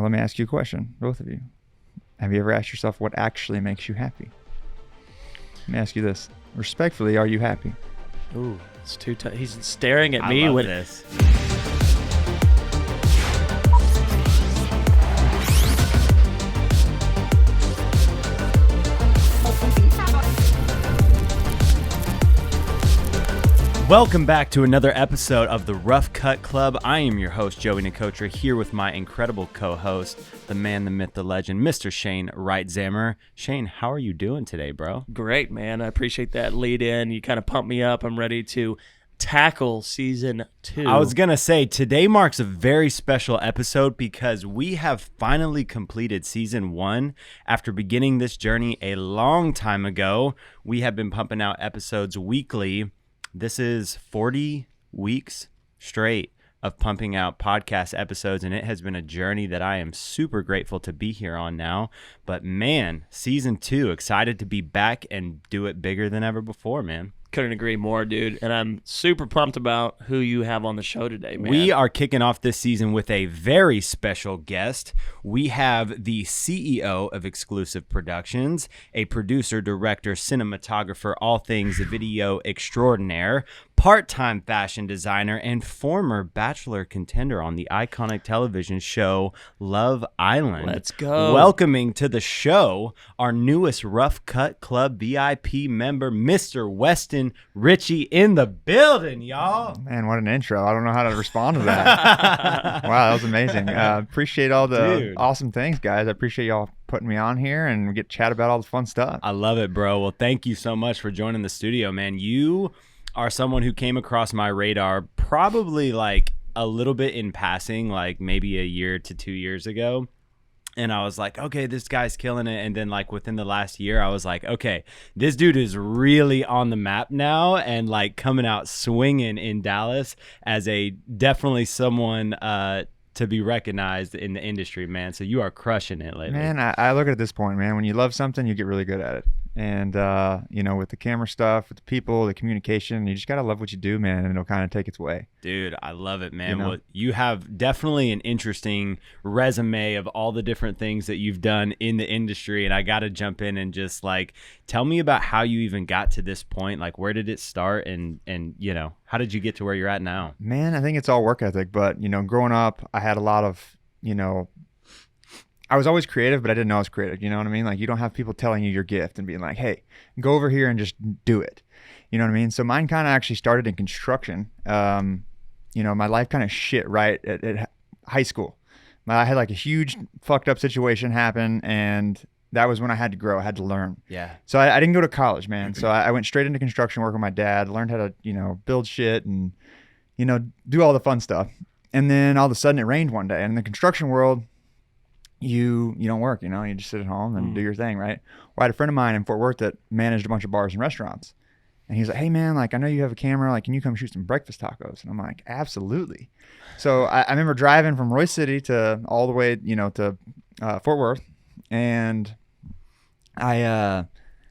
let me ask you a question, both of you. Have you ever asked yourself what actually makes you happy? Let me ask you this. Respectfully, are you happy? Ooh, it's too tough. He's staring at me I love with this. Welcome back to another episode of the Rough Cut Club. I am your host, Joey Nicotra, here with my incredible co-host, the man, the myth, the legend, Mr. Shane Reitzammer. Shane, how are you doing today, bro? Great, man. I appreciate that lead in. You kind of pumped me up. I'm ready to tackle season 2. I was going to say, today marks a very special episode because we have finally completed season 1 after beginning this journey a long time ago. We have been pumping out episodes weekly. This is 40 weeks straight of pumping out podcast episodes, and it has been a journey that I am super grateful to be here on now. But man, season 2, excited to be back and do it bigger than ever before, man. Couldn't agree more, dude. And I'm super pumped about who you have on the show today, man. We are kicking off this season with a very special guest. We have the CEO of XclusiV Productions, a producer, director, cinematographer, all things video extraordinaire, part-time fashion designer, and former Bachelor contender on the iconic television show Love Island. Let's go. Welcoming to the show our newest Rough Cut Club VIP member, Mr. Weston Richey in the building, y'all. Man, what an intro. I don't know how to respond to that. Wow, that was amazing. Appreciate all the awesome things, guys. I appreciate y'all putting me on here and we get to chat about all the fun stuff. I love it, bro. Well, thank you so much for joining the studio, man. You are someone who came across my radar probably like a little bit in passing, like maybe a year to 2 years ago. And I was like, okay, this guy's killing it. And then like within the last year, I was like, okay, this dude is really on the map now and like coming out swinging in Dallas as a definitely someone to be recognized in the industry, man. So you are crushing it lately. Man, I look at it at this point, man. When you love something, you get really good at it. And, you know, with the camera stuff, with the people, the communication, you just got to love what you do, man, and it'll kind of take its way. Dude, I love it, man. You know? Well, you have definitely an interesting resume of all the different things that you've done in the industry, and I got to jump in and just, like, tell me about how you even got to this point. Like, where did it start, and you know, how did you get to where you're at now? Man, I think it's all work ethic, but, you know, growing up, I had a lot of, you know, I was always creative, but I didn't know I was creative. You know what I mean? Like, you don't have people telling you your gift and being like, hey, go over here and just do it. You know what I mean? So mine kind of actually started in construction. You know, my life kind of shit right at high school. I had like a huge fucked up situation happen, and that was when I had to grow. I had to learn. Yeah. So I didn't go to college, man. So I went straight into construction work with my dad, learned how to, you know, build shit and, you know, do all the fun stuff. And then all of a sudden it rained one day. And in the construction world, you don't work, you know, you just sit at home and do your thing, right? Well, I had a friend of mine in Fort Worth that managed a bunch of bars and restaurants. And he's like, hey, man, like, I know you have a camera. Like, can you come shoot some breakfast tacos? And I'm like, absolutely. So I remember driving from Royce City to all the way, you know, to Fort Worth. And I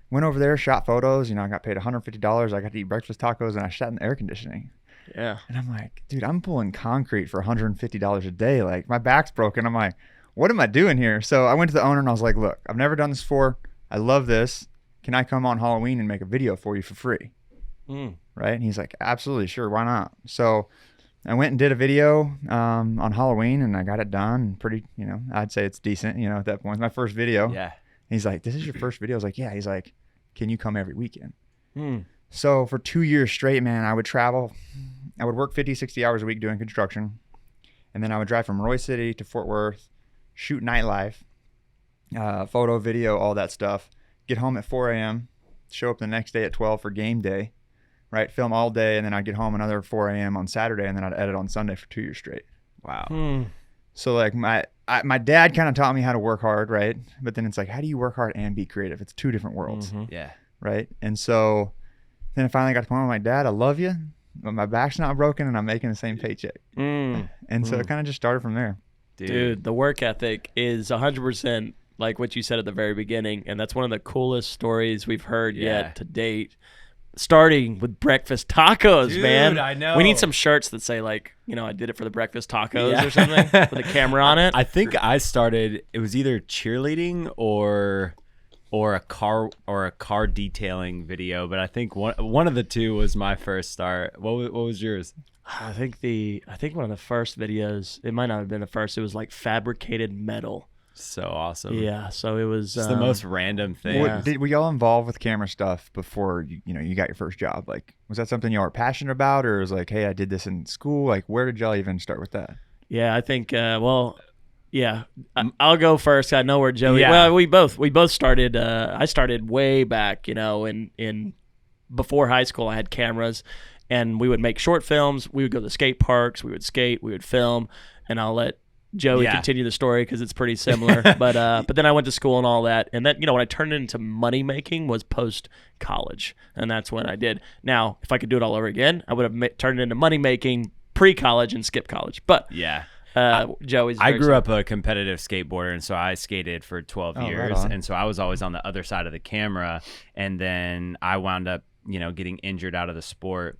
went over there, shot photos. You know, I got paid $150. I got to eat breakfast tacos, and I sat in the air conditioning. Yeah. And I'm like, dude, I'm pulling concrete for $150 a day. Like, my back's broken. I'm like, what am I doing here? So I went to the owner and I was like, look, I've never done this before. I love this. Can I come on Halloween and make a video for you for free? Right? And he's like, absolutely, sure, why not? So I went and did a video on Halloween, and I got it done. Pretty, you know, I'd say it's decent, you know, at that point. It's my first video. Yeah. And he's like, this is your first video? I was like, yeah. He's like, can you come every weekend? So for 2 years straight, man, I would travel. I would work 50, 60 hours a week doing construction. And then I would drive from Royce City to Fort Worth, shoot nightlife, photo, video, all that stuff. Get home at 4 a.m., show up the next day at 12 for game day, right? Film all day, and then I'd get home another 4 a.m. on Saturday, and then I'd edit on Sunday for 2 years straight. Wow. So like my dad kind of taught me how to work hard, right? But then it's like, how do you work hard and be creative? It's two different worlds. Yeah. Right? And so then I finally got to the point with my dad, I love you, but my back's not broken, and I'm making the same paycheck. And so it kind of just started from there. Dude, the work ethic is 100% like what you said at the very beginning, and that's one of the coolest stories we've heard yet to date. starting with breakfast tacos, Dude, man. I know. We need some shirts that say like, I did it for the breakfast tacos Yeah. or something with a camera on it. I think I started. It was either cheerleading or a car detailing video, but I think one of the two was my first start. What was yours? I think one of the first videos, it might not have been the first. It was like fabricated metal. So awesome. Yeah, so it was It's the most random thing. Yeah. Were y'all involved with camera stuff before you got your first job? Like, was that something y'all were passionate about, or was like, hey, I did this in school? Like, where did y'all even start with that? Yeah, I think. Yeah, I'll go first. I know where Joey. Yeah. Well, we both started. I started way back. In before high school, I had cameras, and we would make short films. We would go to skate parks. We would skate. We would film, and I'll let Joey continue the story because it's pretty similar. But then I went to school and all that, and then when I turned it into money making was post college, and that's when I did. Now, if I could do it all over again, I would have turned it into money making pre college and skipped college. But Yeah. Joey's. I grew up a competitive skateboarder, and so I skated for 12 right years, on. and so I was always on the other side of the camera, and then I wound up, getting injured out of the sport.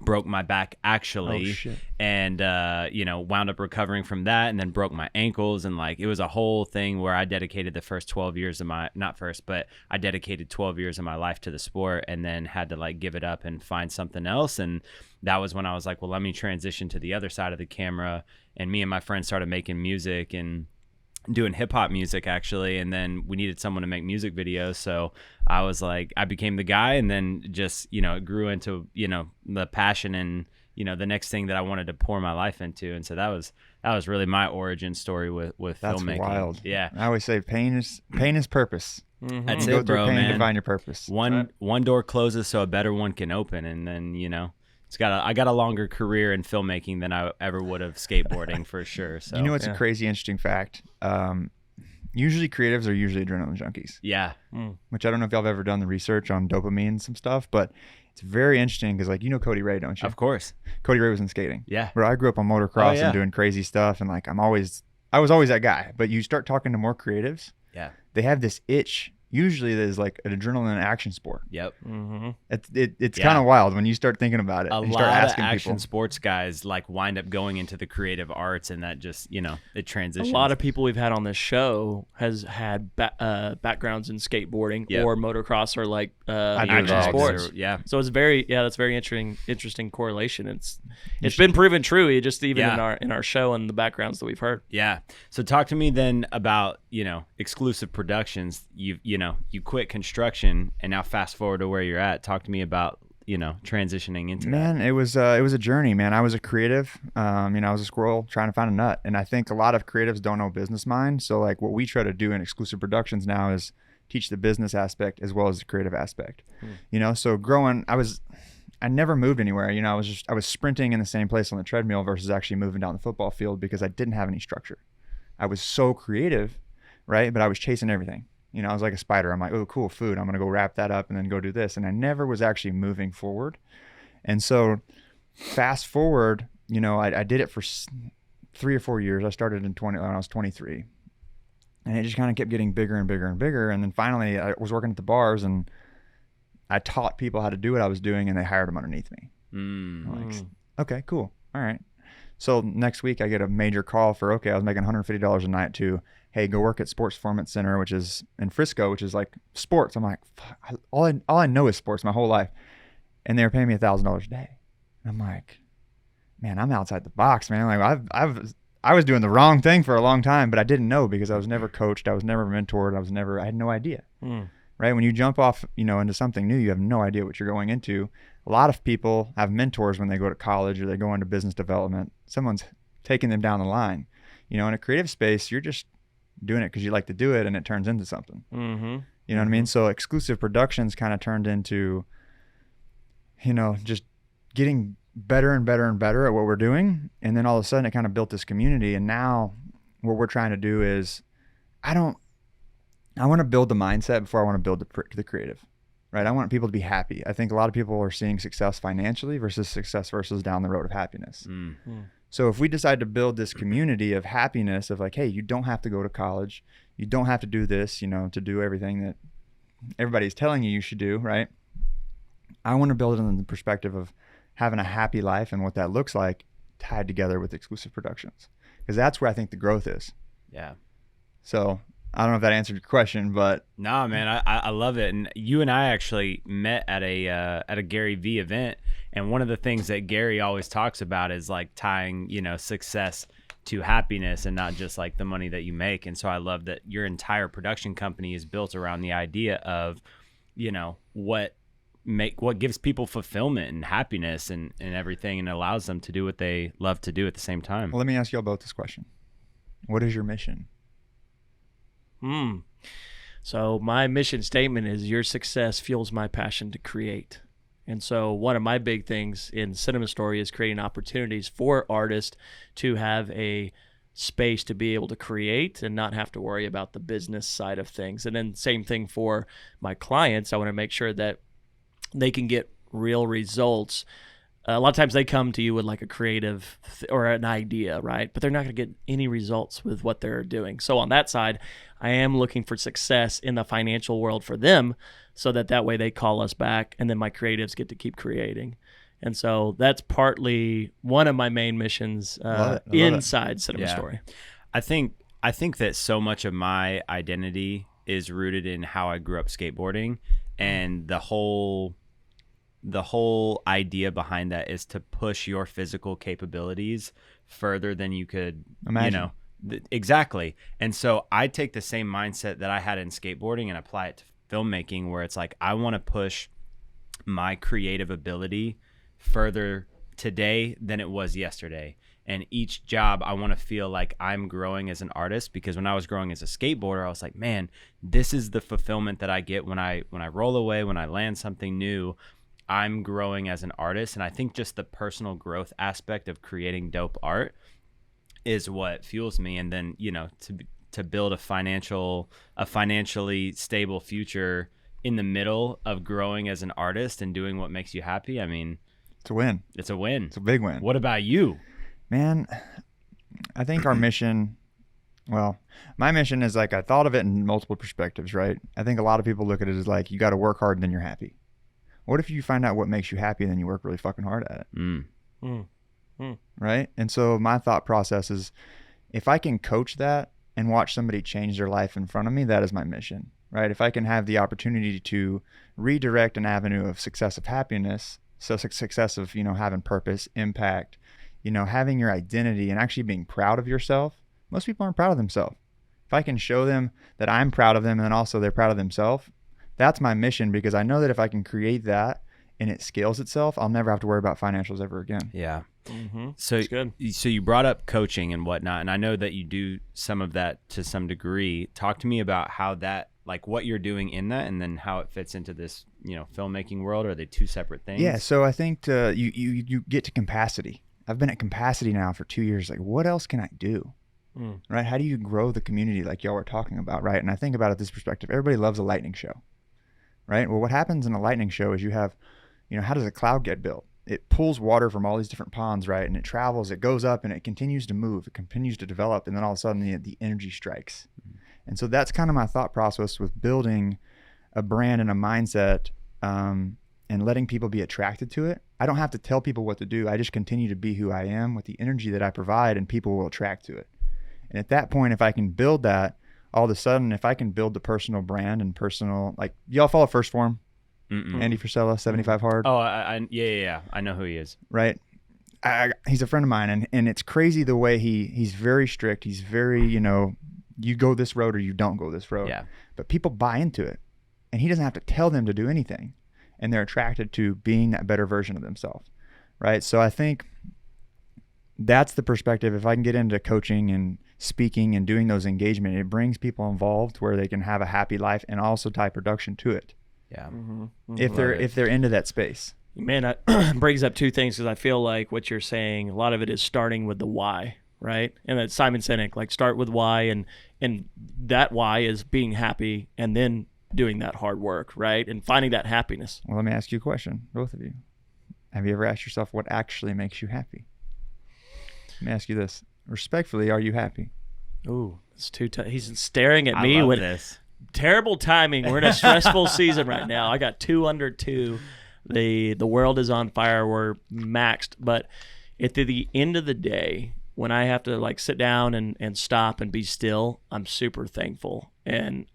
Broke my back actually, Oh, shit. and wound up recovering from that, and then broke my ankles, and like it was a whole thing where I dedicated the first 12 years of my I dedicated 12 years of my life to the sport, and then had to like give it up and find something else. And that was when I was like, well, let me transition to the other side of the camera. And me and my friends started making music and doing hip hop music actually, and then we needed someone to make music videos, so I was like, I became the guy, and then just it grew into the passion and the next thing that I wanted to pour my life into. And so that was really my origin story with That's filmmaking. wild. Yeah, I always say pain is purpose. that's You go it, through bro, pain man. to find your purpose. One door closes so a better one can open, and then I got a longer career in filmmaking than I ever would have skateboarding for sure. So It's a crazy interesting fact. Usually creatives are usually adrenaline junkies, yeah, which I don't know if y'all have ever done the research on dopamine and some stuff, but it's very interesting because like Cody Ray, don't you? of course, Cody Ray was in skating. yeah, Where I grew up on motocross yeah. and doing crazy stuff, and like I was always that guy. But you start talking to more creatives, yeah, they have this itch. Usually, there's like an adrenaline action sport. yep. It's Yeah. kind of wild when you start thinking about it. A and you start lot of asking action people. sports guys like wind up going into the creative arts, and that just it A transitions. lot of people we've had on this show has had backgrounds in skateboarding Yep. or motocross or like do it action all, sports. yeah, So it's that's very interesting correlation. It's been proven true just even Yeah. in our show and the backgrounds that we've heard. yeah. So talk to me then about XclusiV Productions. You quit construction and now fast forward to where you're at. Talk to me about transitioning into that. Man, it was a journey, man. I was a creative. I was a squirrel trying to find a nut, and I think a lot of creatives don't know business mind. So like what we try to do in XclusiV Productions now is teach the business aspect as well as the creative aspect. So growing, I never moved anywhere. I was sprinting in the same place on the treadmill versus actually moving down the football field because I didn't have any structure. I was so creative, right? But I was chasing everything. I was like a spider. I'm like, oh, cool, food. I'm going to go wrap that up and then go do this. And I never was actually moving forward. And so fast forward, I did it for 3 or 4 years. I started when I was 23. And it just kind of kept getting bigger and bigger and bigger. And then finally I was working at the bars and I taught people how to do what I was doing and they hired them underneath me. I'm like, okay, cool. All right. So next week I get a major call for, I was making $150 a night to, hey, go work at Sports Performance Center, which is in Frisco, which is like sports. I'm like, fuck, all I know is sports my whole life. And they were paying me $1,000 a day. I'm like, man, I'm outside the box, man. Like I was doing the wrong thing for a long time, but I didn't know because I was never coached. I was never mentored. I had no idea. Right? When you jump off, into something new, you have no idea what you're going into. A lot of people have mentors when they go to college or they go into business development. Someone's taking them down the line. In a creative space, you're just doing it because you like to do it and it turns into something. You know what I mean? So XclusiV Productions kind of turned into, just getting better and better and better at what we're doing. And then all of a sudden it kind of built this community. And now what we're trying to do is I want to build the mindset before I want to build the creative, right? I want people to be happy. I think a lot of people are seeing success financially versus down the road of happiness. So if we decide to build this community of happiness of like, hey, you don't have to go to college. You don't have to do this, to do everything that everybody's telling you should do, right? I want to build it in the perspective of having a happy life and what that looks like tied together with XclusiV Productions, because that's where I think the growth is. Yeah. So I don't know if that answered your question, but No, man, I love it. And you and I actually met at a Gary V event, and one of the things that Gary always talks about is like tying, you know, success to happiness and not just like the money that you make. And so I love that your entire production company is built around the idea of, you know, what gives people fulfillment and happiness and everything, and allows them to do what they love to do at the same time. well, let me ask you all both this question. What is your mission? So my mission statement is your success fuels my passion to create. And so one of my big things in Cinema Story is creating opportunities for artists to have a space to be able to create and not have to worry about the business side of things. And then same thing for my clients. I want to make sure that they can get real results. A lot of times they come to you with like a creative or an idea, right? But they're not going to get any results with what they're doing. So on that side, I am looking for success in the financial world for them, so that way they call us back, and then my creatives get to keep creating. And so that's partly one of my main missions inside Cinema Story. I think that so much of my identity is rooted in how I grew up skateboarding, and the whole idea behind that is to push your physical capabilities further than you could imagine. You know, exactly. And so I take the same mindset that I had in skateboarding and apply it to filmmaking, where it's like, I want to push my creative ability further today than it was yesterday. And each job, I want to feel like I'm growing as an artist, because when I was growing as a skateboarder, I was like, man, this is the fulfillment that I get when I roll away, when I land something new. I'm growing as an artist. And I think just the personal growth aspect of creating dope art is what fuels me. And then, you know, to build a financially stable future in the middle of growing as an artist and doing what makes you happy. I mean, it's a win. It's a win. It's a big win. What about you? Man, I think our mission, well, my mission is like, I thought of it in multiple perspectives, right? I think a lot of people look at it as like, you got to work hard and then you're happy. What if you find out what makes you happy and then you work really fucking hard at it? Right? And so my thought process is, if I can coach that and watch somebody change their life in front of me, that is my mission, right? If I can have the opportunity to redirect an avenue of success, of happiness, so success of, you know, having purpose, impact, you know, having your identity and actually being proud of yourself. Most people aren't proud of themselves. If I can show them that I'm proud of them and then also they're proud of themselves, that's my mission, because I know that if I can create that and it scales itself, I'll never have to worry about financials ever again. Yeah. Mm-hmm. So that's good. So you brought up coaching and whatnot, and I know that you do some of that to some degree. Talk to me about how that, like what you're doing in that, and then how it fits into this, you know, filmmaking world. Are they two separate things? Yeah. So I think you get to capacity. I've been at capacity now for 2 years. Like, what else can I do? Right? How do you grow the community like y'all were talking about, right? And I think about it this perspective. Everybody loves a lightning show, right? Well, what happens in a lightning show is you have, you know, how does a cloud get built? It pulls water from all these different ponds, right? And it travels, it goes up, and it continues to move. It continues to develop, and then all of a sudden the energy strikes. And so that's kind of my thought process with building a brand and a mindset, and letting people be attracted to it. I don't have to tell people what to do. I just continue to be who I am with the energy that I provide, and people will attract to it. And at that point, if I can build that, all of a sudden, if I can build the personal brand and personal, like, y'all follow First Form? Andy Frisella, 75 Hard. Oh, yeah. I know who he is. Right. He's a friend of mine, and it's crazy the way he's very strict. He's very, you know, you go this road or you don't go this road. Yeah. But people buy into it, and he doesn't have to tell them to do anything, and they're attracted to being that better version of themselves. Right. So I think that's the perspective. If I can get into coaching and speaking and doing those engagement, it brings people involved where they can have a happy life and also tie production to it. Yeah. If they're into that space. Man, that brings up two things, because I feel like what you're saying, a lot of it is starting with the why, right? And that's Simon Sinek, like, start with why, and that why is being happy, and then doing that hard work, right? And finding that happiness. Well, let me ask you a question, both of you. Have you ever asked yourself what actually makes you happy? Let me ask you this. Respectfully, are you happy? Ooh, it's too tough. He's staring at I me love with this. Terrible timing. We're in a stressful season right now. I got 2 under 2. The world is on fire. We're maxed. But at the end of the day, when I have to like sit down and stop and be still, I'm super thankful. And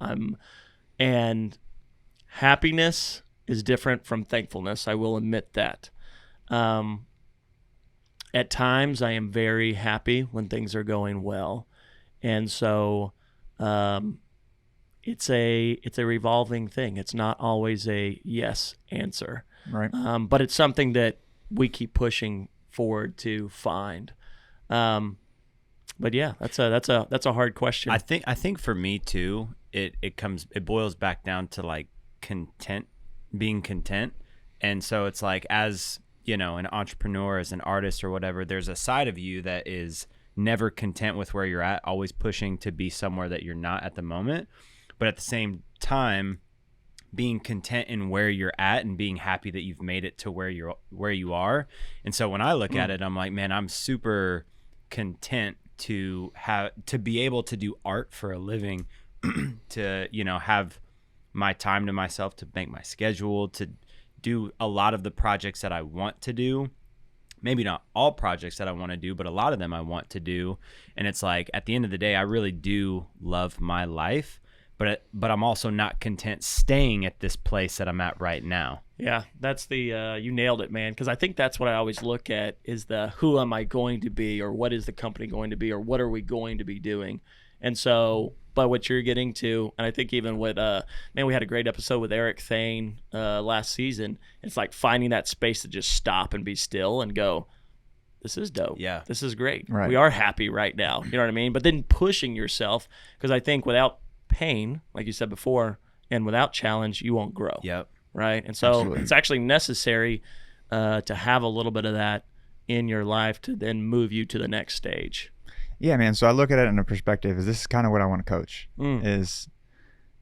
happiness is different from thankfulness. I will admit that. At times I am very happy when things are going well. And so it's a revolving thing. It's not always a yes answer. Right. But it's something that we keep pushing forward to find. But yeah, that's a hard question. I think for me too, it boils back down to like being content. And so it's like, as you know, an entrepreneur, as an artist or whatever, there's a side of you that is never content with where you're at, always pushing to be somewhere that you're not at the moment. But at the same time, being content in where you're at and being happy that you've made it to where you are. And so when I look at it, I'm like, man, I'm super content to be able to do art for a living, to, you know, have my time to myself, to make my schedule, to do a lot of the projects that I want to do. Maybe not all projects that I want to do, but a lot of them I want to do. And it's like, at the end of the day, I really do love my life, but I'm also not content staying at this place that I'm at right now. Yeah, that's you nailed it, man. Because I think that's what I always look at is who am I going to be, or what is the company going to be, or what are we going to be doing? And so, but what you're getting to, and I think even with, man, we had a great episode with Eric Thane last season. It's like finding that space to just stop and be still and go, this is dope. Yeah. This is great. Right. We are happy right now. You know what I mean? But then pushing yourself, because I think without pain, like you said before, and without challenge, you won't grow. Yep. Right. And so Absolutely. it's actually necessary to have a little bit of that in your life to then move you to the next stage. Yeah, man. So I look at it in a perspective, is this is kind of what I want to coach, is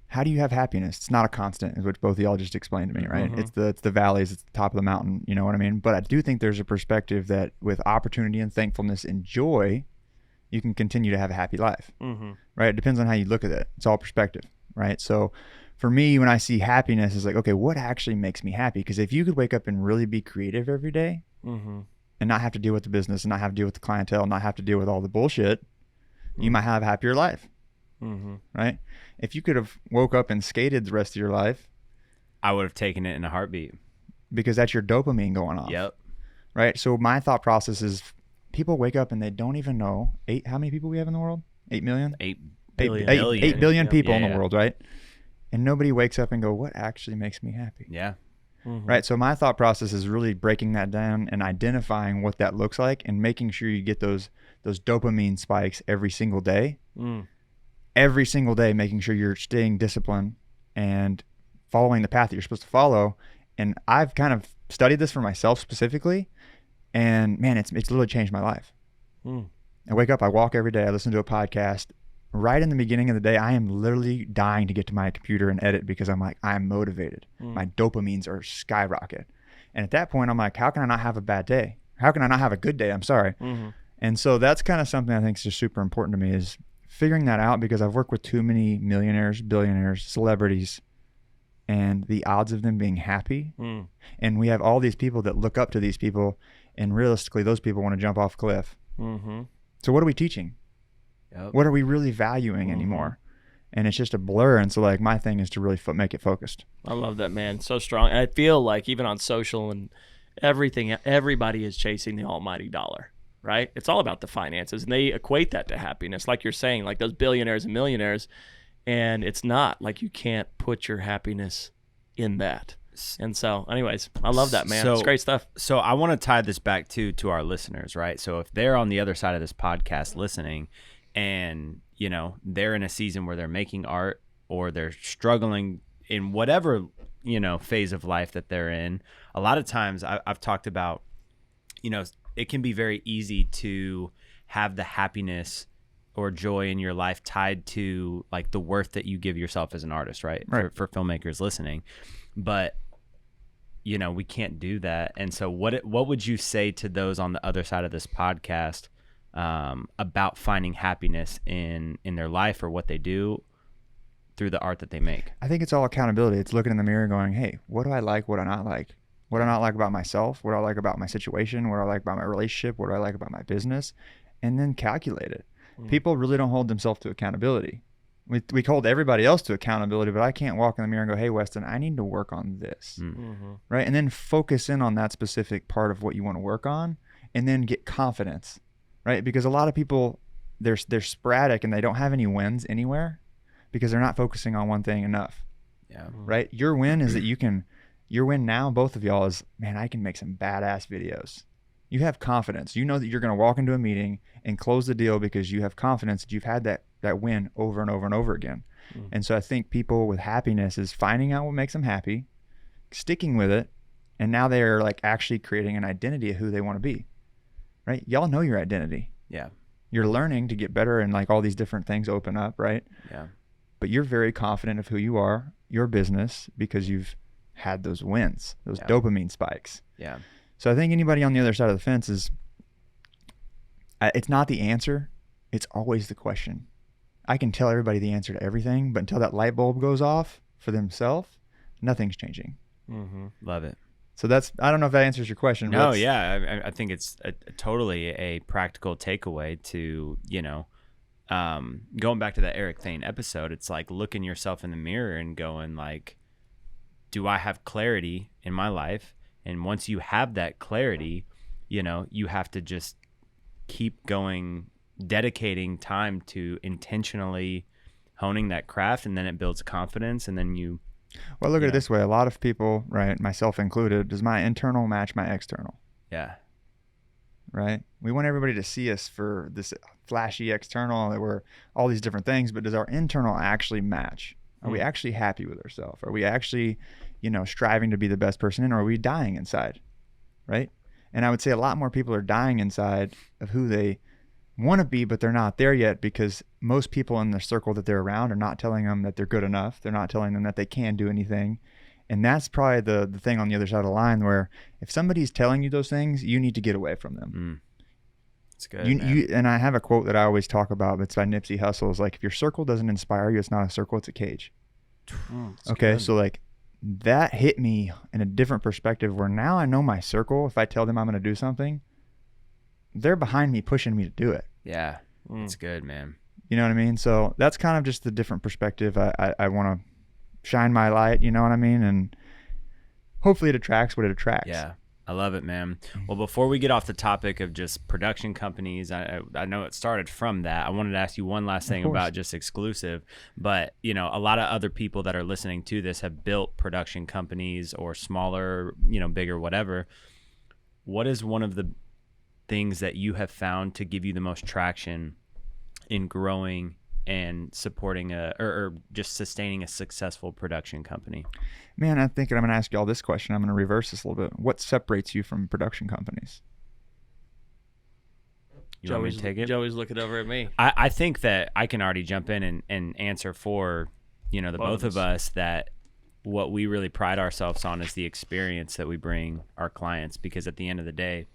how do you have happiness? It's not a constant, which both of y'all just explained to me, right? It's the valleys, it's the top of the mountain, you know what I mean? But I do think there's a perspective that with opportunity and thankfulness and joy, you can continue to have a happy life, right? It depends on how you look at it. It's all perspective, right? So for me, when I see happiness, it's like, okay, what actually makes me happy? Because if you could wake up and really be creative every day, and not have to deal with the business, and not have to deal with the clientele, and not have to deal with all the bullshit, you might have a happier life, right? If you could have woke up and skated the rest of your life, I would have taken it in a heartbeat. Because that's your dopamine going off. Yep. Right? So my thought process is people wake up and they don't even know, how many people we have in the world? 8 million? 8 billion. 8 billion people in the Yeah. world, right? And nobody wakes up and go, what actually makes me happy? Yeah. Right. So my thought process is really breaking that down and identifying what that looks like and making sure you get those dopamine spikes every single day. Every single day, making sure you're staying disciplined and following the path that you're supposed to follow. And I've kind of studied this for myself specifically, and man, it's literally changed my life. I wake up, I walk every day, I listen to a podcast. Right in the beginning of the day, I am literally dying to get to my computer and edit because I'm like, I'm motivated. My dopamines are skyrocket. And at that point, I'm like, how can I not have a bad day? How can I not have a good day? I'm sorry. And so that's kind of something I think is just super important to me, is figuring that out, because I've worked with too many millionaires, billionaires, celebrities, and the odds of them being happy. And we have all these people that look up to these people, and realistically, those people want to jump off a cliff. So what are we teaching? Yep. What are we really valuing anymore? And it's just a blur. And so like my thing is to really make it focused. I love that, man. So strong. And I feel like even on social and everything, everybody is chasing the almighty dollar, right? It's all about the finances, and they equate that to happiness. Like you're saying, like those billionaires and millionaires, and it's not like you can't put your happiness in that. And so anyways, I love that, man. It's great stuff. So I want to tie this back to our listeners, right? So if they're on the other side of this podcast listening, and you know they're in a season where they're making art, or they're struggling in whatever, you know, phase of life that they're in, a lot of times I've talked about, you know, it can be very easy to have the happiness or joy in your life tied to like the worth that you give yourself as an artist, right? For filmmakers listening. But you know, we can't do that. And so what would you say to those on the other side of this podcast about finding happiness in their life or what they do through the art that they make? I think it's all accountability. It's looking in the mirror going, hey, what do I like? What do I not like? What do I not like about myself? What do I like about my situation? What do I like about my relationship? What do I like about my business? And then calculate it. People really don't hold themselves to accountability. We hold everybody else to accountability, but I can't walk in the mirror and go, hey, Weston, I need to work on this. Right? And then focus in on that specific part of what you want to work on, and then get confidence, right? Because a lot of people, they're sporadic and they don't have any wins anywhere because they're not focusing on one thing enough. Yeah. Right? Your win is that your win now, both of y'all, is, man, I can make some badass videos. You have confidence. You know that you're going to walk into a meeting and close the deal because you have confidence that you've had that win over and over and over again. And so I think people with happiness is finding out what makes them happy, sticking with it, and now they're like actually creating an identity of who they want to be. Right? Y'all know your identity. Yeah. You're learning to get better, and like all these different things open up, right? Yeah. But you're very confident of who you are, your business, because you've had those wins, those dopamine spikes. Yeah. So I think anybody on the other side of the fence is, it's not the answer. It's always the question. I can tell everybody the answer to everything, but until that light bulb goes off for themselves, nothing's changing. Love it. So I don't know if that answers your question. No, yeah. I think it's totally a practical takeaway to, going back to that Eric Thane episode, it's like looking yourself in the mirror and going like, do I have clarity in my life? And once you have that clarity, you have to just keep going, dedicating time to intentionally honing that craft, and then it builds confidence, and then you. Well, look at it this way. A lot of people, right, myself included, does my internal match my external? Yeah. Right? We want everybody to see us for this flashy external that we're all these different things, but does our internal actually match? Are we actually happy with ourselves? Are we actually, striving to be the best person in, or are we dying inside? Right? And I would say a lot more people are dying inside of who they want to be, but they're not there yet because most people in the circle that they're around are not telling them that they're good enough. They're not telling them that they can do anything. And that's probably the thing on the other side of the line, where if somebody's telling you those things, you need to get away from them. That's good. And I have a quote that I always talk about. It's by Nipsey Hussle. It's like, if your circle doesn't inspire you, it's not a circle, it's a cage. Okay. Good. So like that hit me in a different perspective, where now I know my circle. If I tell them I'm going to do something, they're behind me pushing me to do it. Yeah. That's good, man. You know what I mean? So that's kind of just the different perspective. I want to shine my light, you know what I mean? And hopefully it attracts what it attracts. Yeah. I love it, man. Well, before we get off the topic of just production companies, I know it started from that. I wanted to ask you one last thing about just XclusiV, but a lot of other people that are listening to this have built production companies, or smaller, bigger, whatever. What is one of the things that you have found to give you the most traction in growing and supporting or just sustaining a successful production company? Man, I'm thinking I'm going to ask you all this question. I'm going to reverse this a little bit. What separates you from production companies? You want me to take it? Joey's looking over at me. I think that I can already jump in and answer for, the both of us, that what we really pride ourselves on is the experience that we bring our clients, because at the end of the day,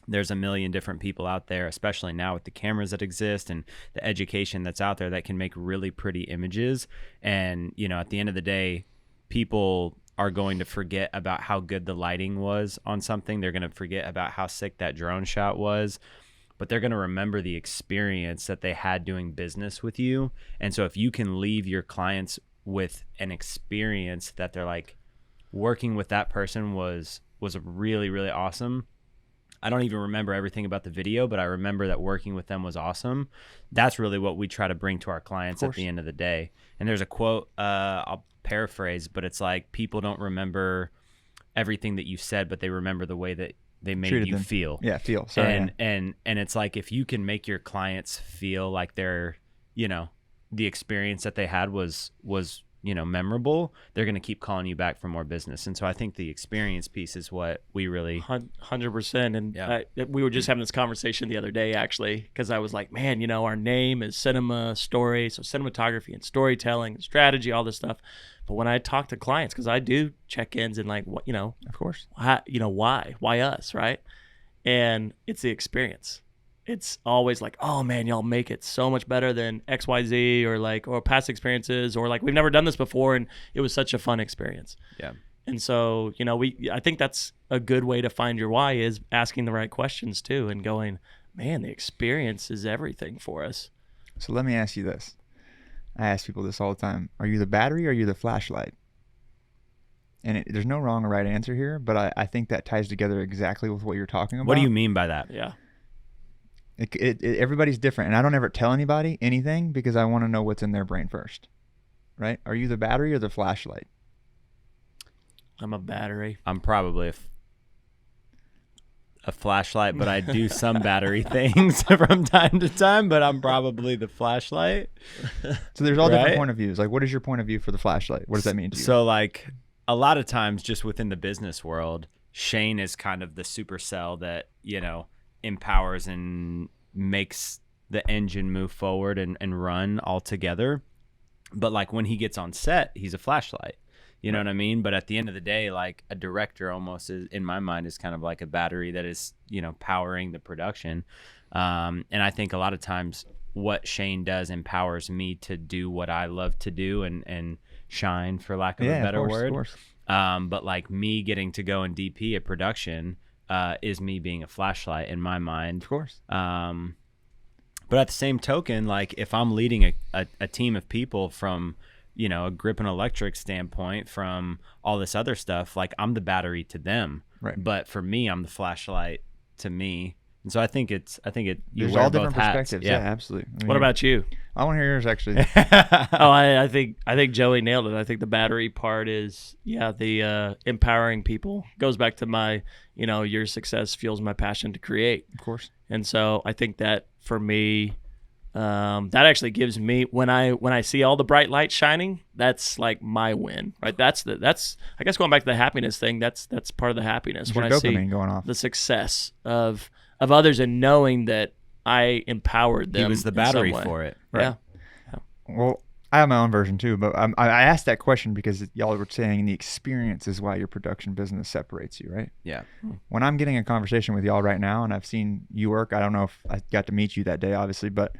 there's a million different people out there, especially now with the cameras that exist and the education that's out there, that can make really pretty images. And, at the end of the day, people are going to forget about how good the lighting was on something. They're going to forget about how sick that drone shot was, but they're going to remember the experience that they had doing business with you. And so if you can leave your clients with an experience that they're like, working with that person was really, really awesome. I don't even remember everything about the video, but I remember that working with them was awesome. That's really what we try to bring to our clients at the end of the day. And there's a quote, I'll paraphrase, but it's like, people don't remember everything that you said, but they remember the way that they made you feel. Yeah, feel. Sorry. And it's like, if you can make your clients feel like they're, the experience that they had was memorable, they're going to keep calling you back for more business. And so I think the experience piece is what we really 100%. And we were just having this conversation the other day, actually, because I was like, man, our name is Cinema Story, so cinematography and storytelling and strategy, all this stuff. But when I talk to clients, because I do check-ins and like, what, of course, why us, right? And it's the experience. It's always like, oh man, y'all make it so much better than XYZ, or past experiences, or like, we've never done this before and it was such a fun experience. Yeah. And so, you know, I think that's a good way to find your why, is asking the right questions too, and going, man, the experience is everything for us. So let me ask you this. I ask people this all the time. Are you the battery or are you the flashlight? And there's no wrong or right answer here, but I think that ties together exactly with what you're talking about. What do you mean by that? Yeah. Everybody's different, and I don't ever tell anybody anything because I want to know what's in their brain first, right? Are you the battery or the flashlight? I'm a battery. I'm probably a flashlight, but I do some battery things from time to time, but I'm probably the flashlight. So there's all different Right? point of views. Like, what is your point of view for the flashlight? What does that mean to you? So like a lot of times just within the business world, Shane is kind of the supercell that, you know, empowers and makes the engine move forward and run all together. But like when he gets on set, he's a flashlight. You know what I mean? But at the end of the day, like a director almost is, in my mind, is kind of like a battery that is, you know, powering the production. And I think a lot of times what Shane does empowers me to do what I love to do and shine, for lack of a better word. Of course. But like me getting to go and DP a production is me being a flashlight in my mind. Of course. But at the same token, like if I'm leading a team of people from, you know, a grip and electric standpoint, from all this other stuff, like I'm the battery to them. Right. But for me, I'm the flashlight to me. And so I think you There's wear all both different hats. perspectives. Yeah, absolutely. I mean, What about you? I want to hear yours, actually. Oh, I think Joey nailed it. I think the battery part is, the empowering people. Goes back to my, you know, your success fuels my passion to create. Of course. And so I think that for me, that actually gives me, when I see all the bright lights shining, that's like my win, right? That's I guess going back to the happiness thing, that's part of the happiness. It's When your I see dopamine going off. the success of others and knowing that I empowered them. He was the in battery some way. for it. Yeah. Well, I have my own version too, but I asked that question because y'all were saying the experience is why your production business separates you, right? Yeah. When I'm getting a conversation with y'all right now, and I've seen you work, I don't know if I got to meet you that day, obviously, but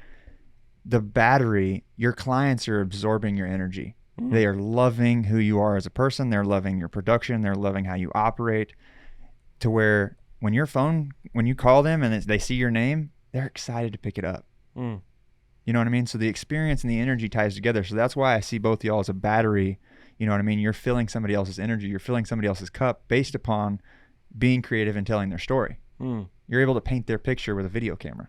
the battery, your clients are absorbing your energy. They are loving who you are as a person. They're loving your production. They're loving how you operate, to where when you call them and they see your name, they're excited to pick it up. You know what I mean? So the experience and the energy ties together. So that's why I see both y'all as a battery. You know what I mean? You're filling somebody else's energy. You're filling somebody else's cup based upon being creative and telling their story. You're able to paint their picture with a video camera.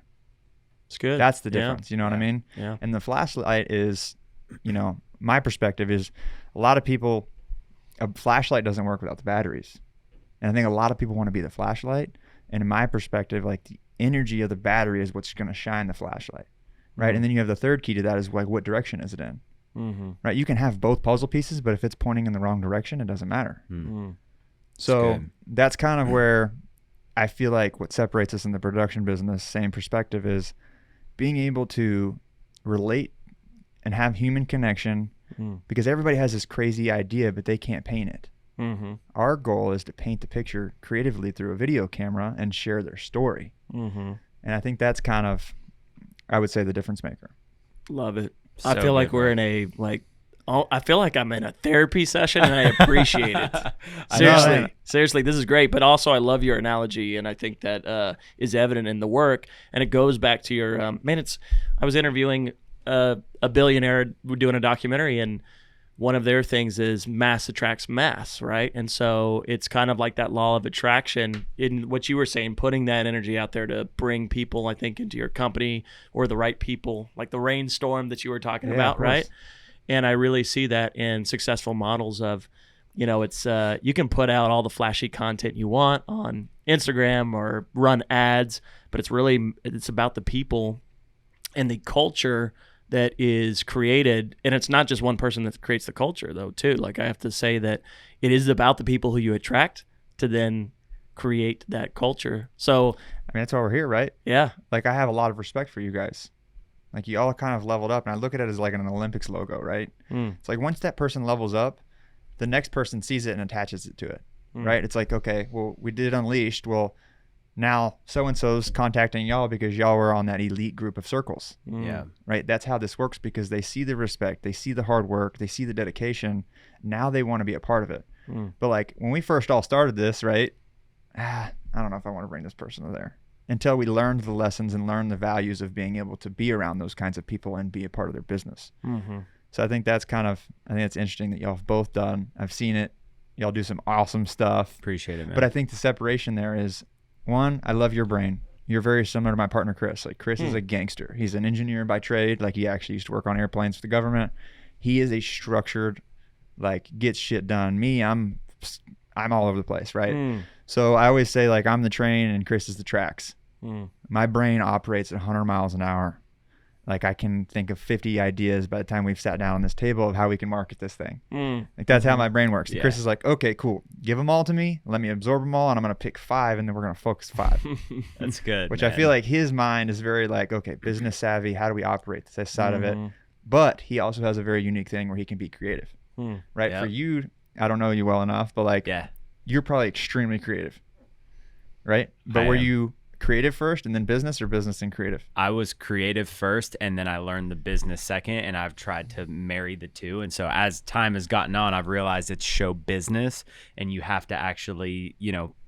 It's good. That's the difference. You know what I mean? Yeah. And the flashlight is, you know, my perspective is a lot of people, a flashlight doesn't work without the batteries. And I think a lot of people want to be the flashlight. And in my perspective, like the energy of the battery is what's going to shine the flashlight. Right. And then you have the third key to that is like, what direction is it in? Right. You can have both puzzle pieces, but if it's pointing in the wrong direction, it doesn't matter. So that's kind of where I feel like what separates us in the production business, same perspective, is being able to relate and have human connection, because everybody has this crazy idea, but they can't paint it. Our goal is to paint the picture creatively through a video camera and share their story. And I think that's kind of, I would say, the difference maker. Love it. So I feel like good, we're in a I feel like I'm in a therapy session, and I appreciate it. Seriously, this is great. But also, I love your analogy, and I think that is evident in the work. And it goes back to your I was interviewing a billionaire doing a documentary, and one of their things is mass attracts mass, right? And so it's kind of like that law of attraction in what you were saying, putting that energy out there to bring people, I think, into your company, or the right people, like the rainstorm that you were talking about, right? And I really see that in successful models of, you know, it's you can put out all the flashy content you want on Instagram or run ads, but it's about the people and the culture that is created. And it's not just one person that creates the culture, though, too. Like, I have to say that it is about the people who you attract to then create that culture. So I mean, that's why we're here, right? Yeah. Like, I have a lot of respect for you guys. Like, you all kind of leveled up, and I look at it as like an Olympics logo, right? It's like once that person levels up, the next person sees it and attaches it to it, right? It's like, okay, well, we did Unleashed. Well, now so-and-so's contacting y'all because y'all were on that elite group of circles. Yeah. Right? That's how this works, because they see the respect, they see the hard work, they see the dedication. Now they want to be a part of it. But like when we first all started this, right? I don't know if I want to bring this person there until we learned the lessons and learned the values of being able to be around those kinds of people and be a part of their business. So I think that's it's interesting that y'all have both done. I've seen it. Y'all do some awesome stuff. Appreciate it, man. But I think the separation there is, one, I love your brain. You're very similar to my partner, Chris. Like Chris is a gangster. He's an engineer by trade. Like he actually used to work on airplanes for the government. He is a structured, like gets shit done. Me, I'm all over the place, right? So I always say like I'm the train and Chris is the tracks. My brain operates at 100 miles an hour. Like I can think of 50 ideas by the time we've sat down on this table of how we can market this thing. Like that's how my brain works. And Chris is like, okay, cool. Give them all to me. Let me absorb them all. And I'm going to pick 5 and then we're going to focus 5. That's good. Which man. I feel like his mind is very like, okay, business savvy. How do we operate this side of it? But he also has a very unique thing where he can be creative, right? Yep. For you, I don't know you well enough, but like you're probably extremely creative, right? But were you creative first and then business, or business and creative? I was creative first and then I learned the business second, and I've tried to marry the two. And so as time has gotten on, I've realized it's show business, and you have to actually,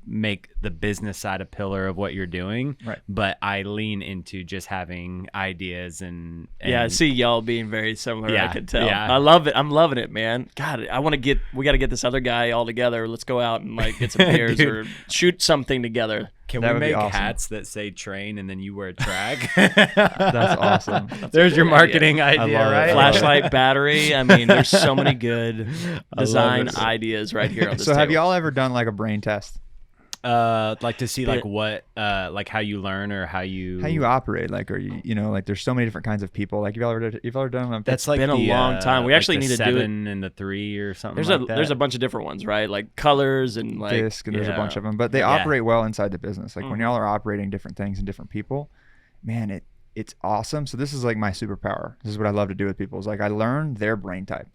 make the business side a pillar of what you're doing. Right. But I lean into just having ideas and I see y'all being very similar. I can tell. Yeah. I love it. I'm loving it, man. God, we got to get this other guy all together. Let's go out and like get some beers or shoot something together. Can That we would be make awesome. hats that say train and then you wear track? That's awesome. There's your marketing idea, love it. right? Flashlight battery. I mean, there's so many good design ideas right here on this So have table. y'all ever done like a brain test? Like to see like what like how you learn or how you operate, like, are you like there's so many different kinds of people. Like you've ever done them? That's like been a long time. We like actually the need to do it. 7 and the 3 or something. There's a bunch of different ones, right? Like colors and like disc, and there's a bunch of them, but they operate well inside the business. Like when y'all are operating different things and different people, man, it's awesome. So this is like my superpower. This is what I love to do with people. Is like I learn their brain type,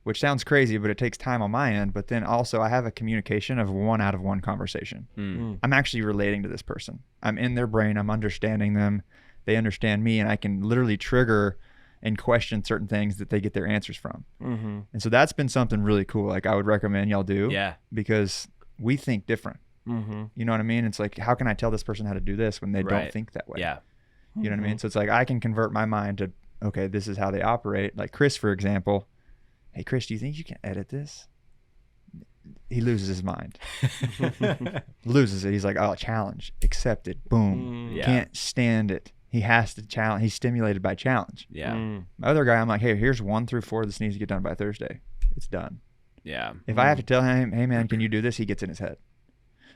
which sounds crazy, but it takes time on my end. But then also I have a communication of 1 out of 1 conversation. I'm actually relating to this person. I'm in their brain. I'm understanding them. They understand me, and I can literally trigger and question certain things that they get their answers from. And so that's been something really cool. Like I would recommend y'all do. Yeah. Because we think different. You know what I mean? It's like, how can I tell this person how to do this when they don't think that way? Yeah. You know what I mean? So it's like I can convert my mind to, okay, this is how they operate. Like Chris, for example. Hey, Chris, do you think you can edit this? He loses his mind. Loses it. He's like, oh, challenge. Accepted. Boom. Can't stand it. He has to challenge. He's stimulated by challenge. Yeah. My other guy, I'm like, hey, here's 1 through 4. This needs to get done by Thursday. It's done. Yeah. If I have to tell him, hey, man, can you do this? He gets in his head.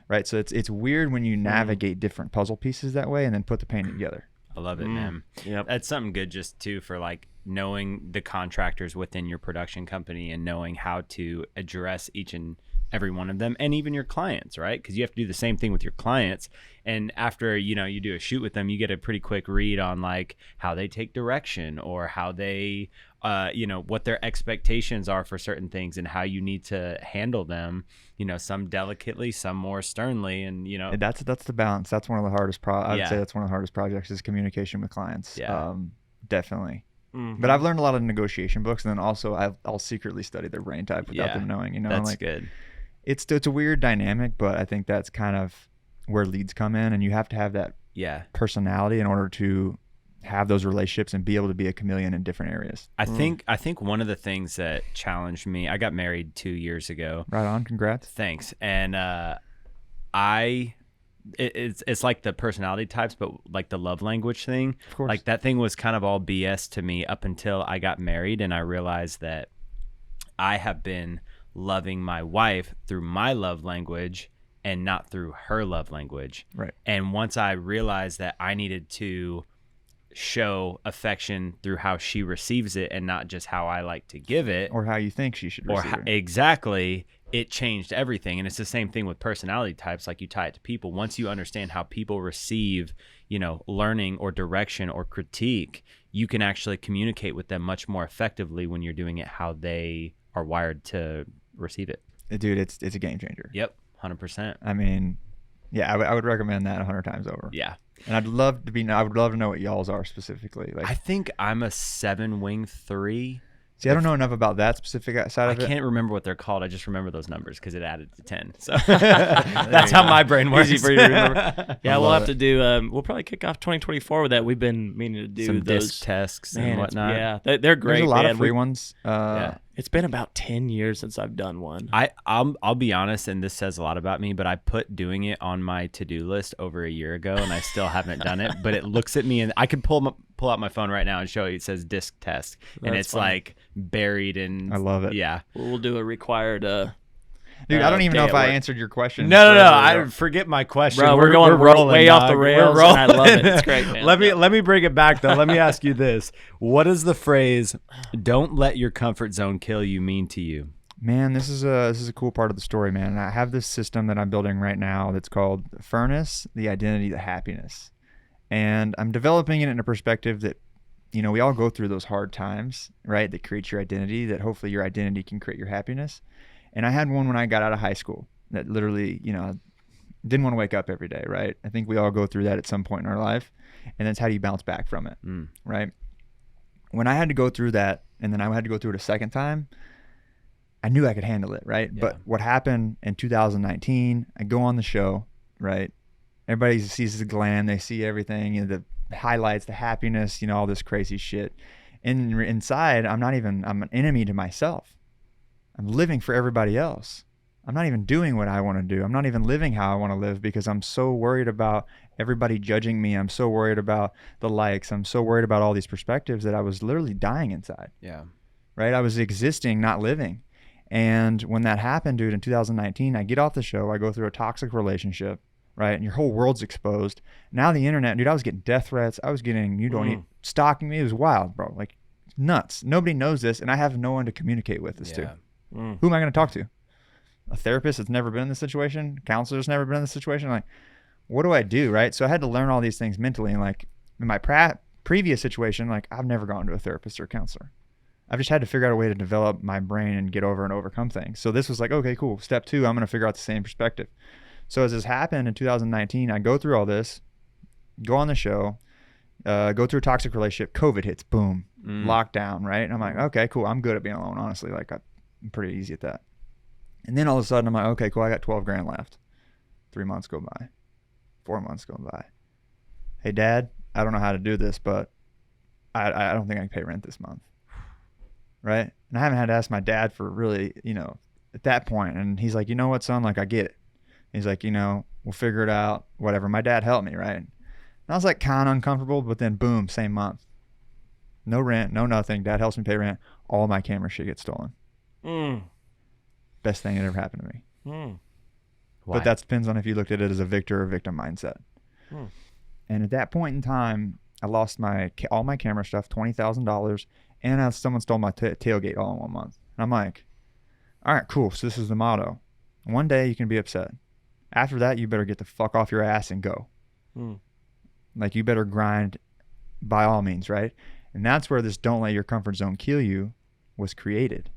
Right? So it's weird when you navigate different puzzle pieces that way and then put the painting together. I love it, man. Yep. That's something good just too for like knowing the contractors within your production company and knowing how to address each and every one of them, and even your clients, right? Because you have to do the same thing with your clients. And after you do a shoot with them, you get a pretty quick read on like how they take direction or how they what their expectations are for certain things and how you need to handle them, some delicately, some more sternly. And that's the balance. That's one of the hardest I would Yeah. say that's one of the hardest projects is communication with clients. Yeah. Definitely. But I've learned a lot of negotiation books, and then also I'll secretly study their brain type without them knowing. That's like, good. It's a weird dynamic, but I think that's kind of where leads come in, and you have to have that personality in order to have those relationships and be able to be a chameleon in different areas. I think one of the things that challenged me, I got married 2 years ago. Right on. Congrats. Thanks. And it's like the personality types, but like the love language thing. Of course. Like that thing was kind of all BS to me up until I got married, and I realized that I have been loving my wife through my love language and not through her love language. Right. And once I realized that I needed to show affection through how she receives it and not just how I like to give it, or how you think she should receive it. Exactly, it changed everything. And it's the same thing with personality types. Like you tie it to people. Once you understand how people receive learning or direction or critique, you can actually communicate with them much more effectively when you're doing it how they are wired to receive it. Dude, it's a game changer. Yep, 100%. I mean, yeah, I would recommend that 100 times over. Yeah. And I would love to know what y'all's are specifically. Like, I think I'm a 7 wing 3. See, I don't know enough about that specific side I of it. can't remember what they're called. I just remember those numbers because it added to 10. So that's how my brain works. Easy for you to remember. Yeah, we'll love have to do. We'll probably kick off 2024 with that. We've been meaning to do some those disc tests Man, and it's- whatnot. Yeah, they're great. There's a lot man. of free We- ones. Yeah. It's been about 10 years since I've done one. I'll be honest, and this says a lot about me, but I put doing it on my to-do list over a year ago, and I still haven't done it. But it looks at me, and I could pull out my phone right now and show you. It says disc test, and That's it's funny. like buried in. I love it. Yeah. We'll do a required. Dude, I don't even day know if at I work. answered your question. No. So, I forget my question. Bro, we're going way off the dog. rails, We're and I love it. rolling. It's great, man. Let me bring it back though. Let me ask you this: what does the phrase "Don't let your comfort zone kill you" mean to you? Man, this is a cool part of the story, man. And I have this system that I'm building right now that's called Furnace, the Identity, the Happiness. And I'm developing it in a perspective that, you know, we all go through those hard times, right? That creates your identity, that hopefully your identity can create your happiness. And I had one when I got out of high school that literally, you know, didn't want to wake up every day, right? I think we all go through that at some point in our life. And that's how do you bounce back from it, right? When I had to go through that, and then I had to go through it a second time, I knew I could handle it, right? Yeah. But what happened in 2019, I go on the show, right? Everybody sees the glam, they see everything, you know, the highlights, the happiness, you know, all this crazy shit. And inside, I'm an enemy to myself. I'm living for everybody else. I'm not even doing what I want to do. I'm not even living how I want to live because I'm so worried about everybody judging me. I'm so worried about the likes. I'm so worried about all these perspectives that I was literally dying inside. Yeah. Right? I was existing, not living. And when that happened, dude, in 2019, I get off the show. I go through a toxic relationship, right? And your whole world's exposed. Now the internet, dude, I was getting death threats. I was getting, stalking me. It was wild, bro. Like nuts. Nobody knows this. And I have no one to communicate with this to. Who am I going to talk to? A therapist that's never been in this situation? A counselor that's never been in this situation? Like, what do I do, right? So I had to learn all these things mentally. And like in my previous situation, like I've never gone to a therapist or a counselor. I've just had to figure out a way to develop my brain and get over and overcome things. So this was like, okay, cool. Step 2, I'm going to figure out the same perspective. So as this happened in 2019, I go through all this, go on the show, go through a toxic relationship. COVID hits, boom, lockdown, right? And I'm like, okay, cool. I'm good at being alone, honestly. Like I'm pretty easy at that. And then all of a sudden I'm like, okay, cool. I got 12 grand left. 3 months go by, 4 months go by. Hey, Dad, I don't know how to do this, but I don't think I can pay rent this month. Right? And I haven't had to ask my dad for really, you know, at that point. And he's like, you know what, son? Like, I get it. He's like, you know, we'll figure it out, whatever. My dad helped me, right? And I was like kind of uncomfortable, but then boom, same month. No rent, no nothing. Dad helps me pay rent. All my camera shit gets stolen. Best thing that ever happened to me. But that depends on if you looked at it as a victor or victim mindset. And at that point in time, I lost all my camera stuff, $20,000. And someone stole my tailgate all in 1 month. And I'm like, all right, cool. So this is the motto. One day you can be upset. After that, you better get the fuck off your ass and go. Like you better grind by all means, right? And that's where this don't let your comfort zone kill you was created.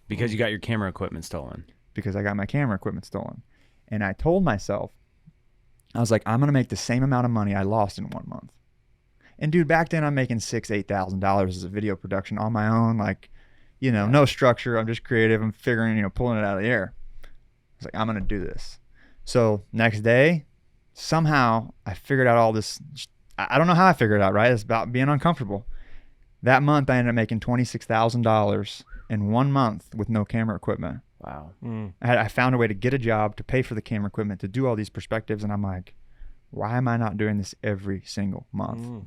Because you got your camera equipment stolen. Because I got my camera equipment stolen. And I told myself, I was like, I'm going to make the same amount of money I lost in 1 month. And dude, back then I'm making $8,000 as a video production on my own, like, you know, no structure. I'm just creative. I'm figuring, you know, pulling it out of the air. I was like, I'm going to do this. So next day, somehow I figured out all this. I don't know how I figured it out, right? It's about being uncomfortable. That month I ended up making $26,000 in 1 month with no camera equipment. Wow. I found a way to get a job, to pay for the camera equipment, to do all these perspectives. And I'm like, why am I not doing this every single month?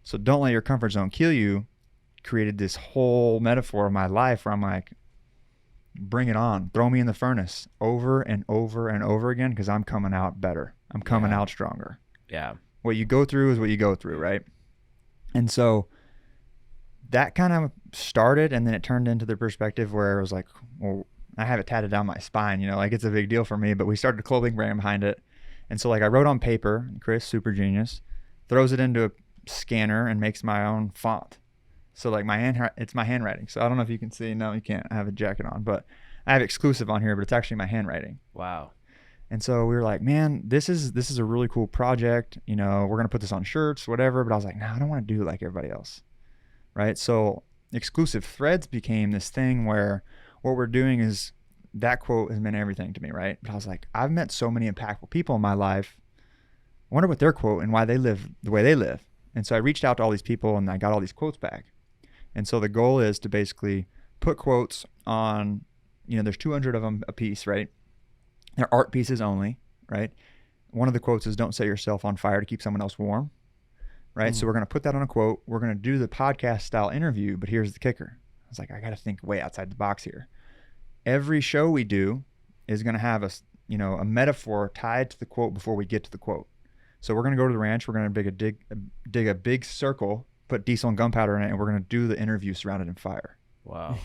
So don't let your comfort zone kill you created this whole metaphor of my life where I'm like, bring it on. Throw me in the furnace over and over and over again because I'm coming out better. I'm coming out stronger. Yeah. What you go through is what you go through, right? And so that kind of started, and then it turned into the perspective where it was like, well, I have it tatted down my spine, you know, like it's a big deal for me, but we started a clothing brand behind it. And so like I wrote on paper, Chris, super genius, throws it into a scanner and makes my own font. So like it's my handwriting. So I don't know if you can see. No, you can't. I have a jacket on, but I have exclusive on here, but it's actually my handwriting. Wow. And so we were like, man, this is a really cool project. You know, we're going to put this on shirts, whatever. But I was like, no, I don't want to do it like everybody else. Right. So exclusive threads became this thing where what we're doing is that quote has meant everything to me, right? But I was like, I've met so many impactful people in my life. I wonder what their quote and why they live the way they live. And so I reached out to all these people and I got all these quotes back. And so the goal is to basically put quotes on, there's 200 of them a piece, right? They're art pieces only, right? One of the quotes is, don't set yourself on fire to keep someone else warm, right? So we're going to put that on a quote. We're going to do the podcast style interview, but here's the kicker. I was like, I got to think way outside the box here. Every show we do is going to have a metaphor tied to the quote before we get to the quote. So we're going to go to the ranch. We're going to dig a big circle, put diesel and gunpowder in it, and we're going to do the interview surrounded in fire. Wow.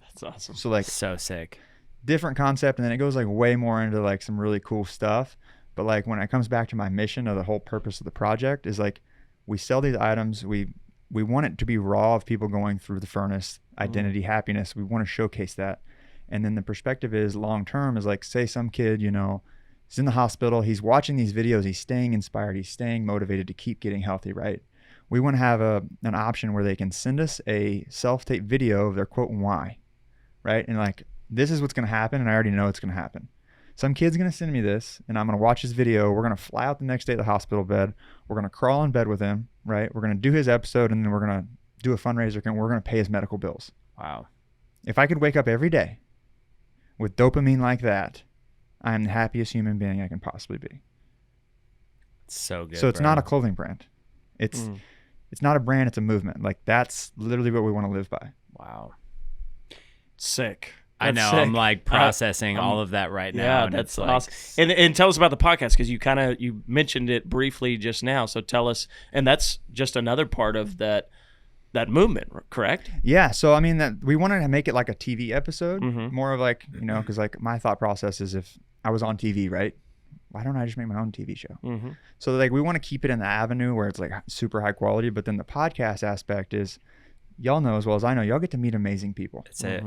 That's awesome. So like So sick. Different concept, and then it goes like way more into like some really cool stuff. But like when it comes back to my mission of the whole purpose of the project is like we sell these items. We want it to be raw of people going through the furnace, identity, happiness. We want to showcase that. And then the perspective is long term is like, say some kid, is in the hospital, he's watching these videos, he's staying inspired, he's staying motivated to keep getting healthy, right? We want to have an option where they can send us a self-tape video of their quote and why, right? And like, this is what's going to happen, and I already know it's going to happen. Some kid's going to send me this, and I'm going to watch his video. We're going to fly out the next day to the hospital bed. We're going to crawl in bed with him, right? We're going to do his episode, and then we're going to do a fundraiser, and we're going to pay his medical bills. Wow. If I could wake up every day with dopamine like that, I'm the happiest human being I can possibly be. So good. So it's bro. not a clothing brand. It's not a brand, it's a movement. Like that's literally what we want to live by. Wow. Sick. I know. Sick. I'm like processing all of that right now. Yeah, and that's it's like, awesome. And tell us about the podcast because you mentioned it briefly just now. So tell us, and that's just another part of that movement, correct? Yeah. So I mean that we wanted to make it like a TV episode, more of like because like my thought process is if I was on TV, right? Why don't I just make my own TV show? So like we want to keep it in the avenue where it's like super high quality, but then the podcast aspect is, y'all know as well as I know, y'all get to meet amazing people. That's it.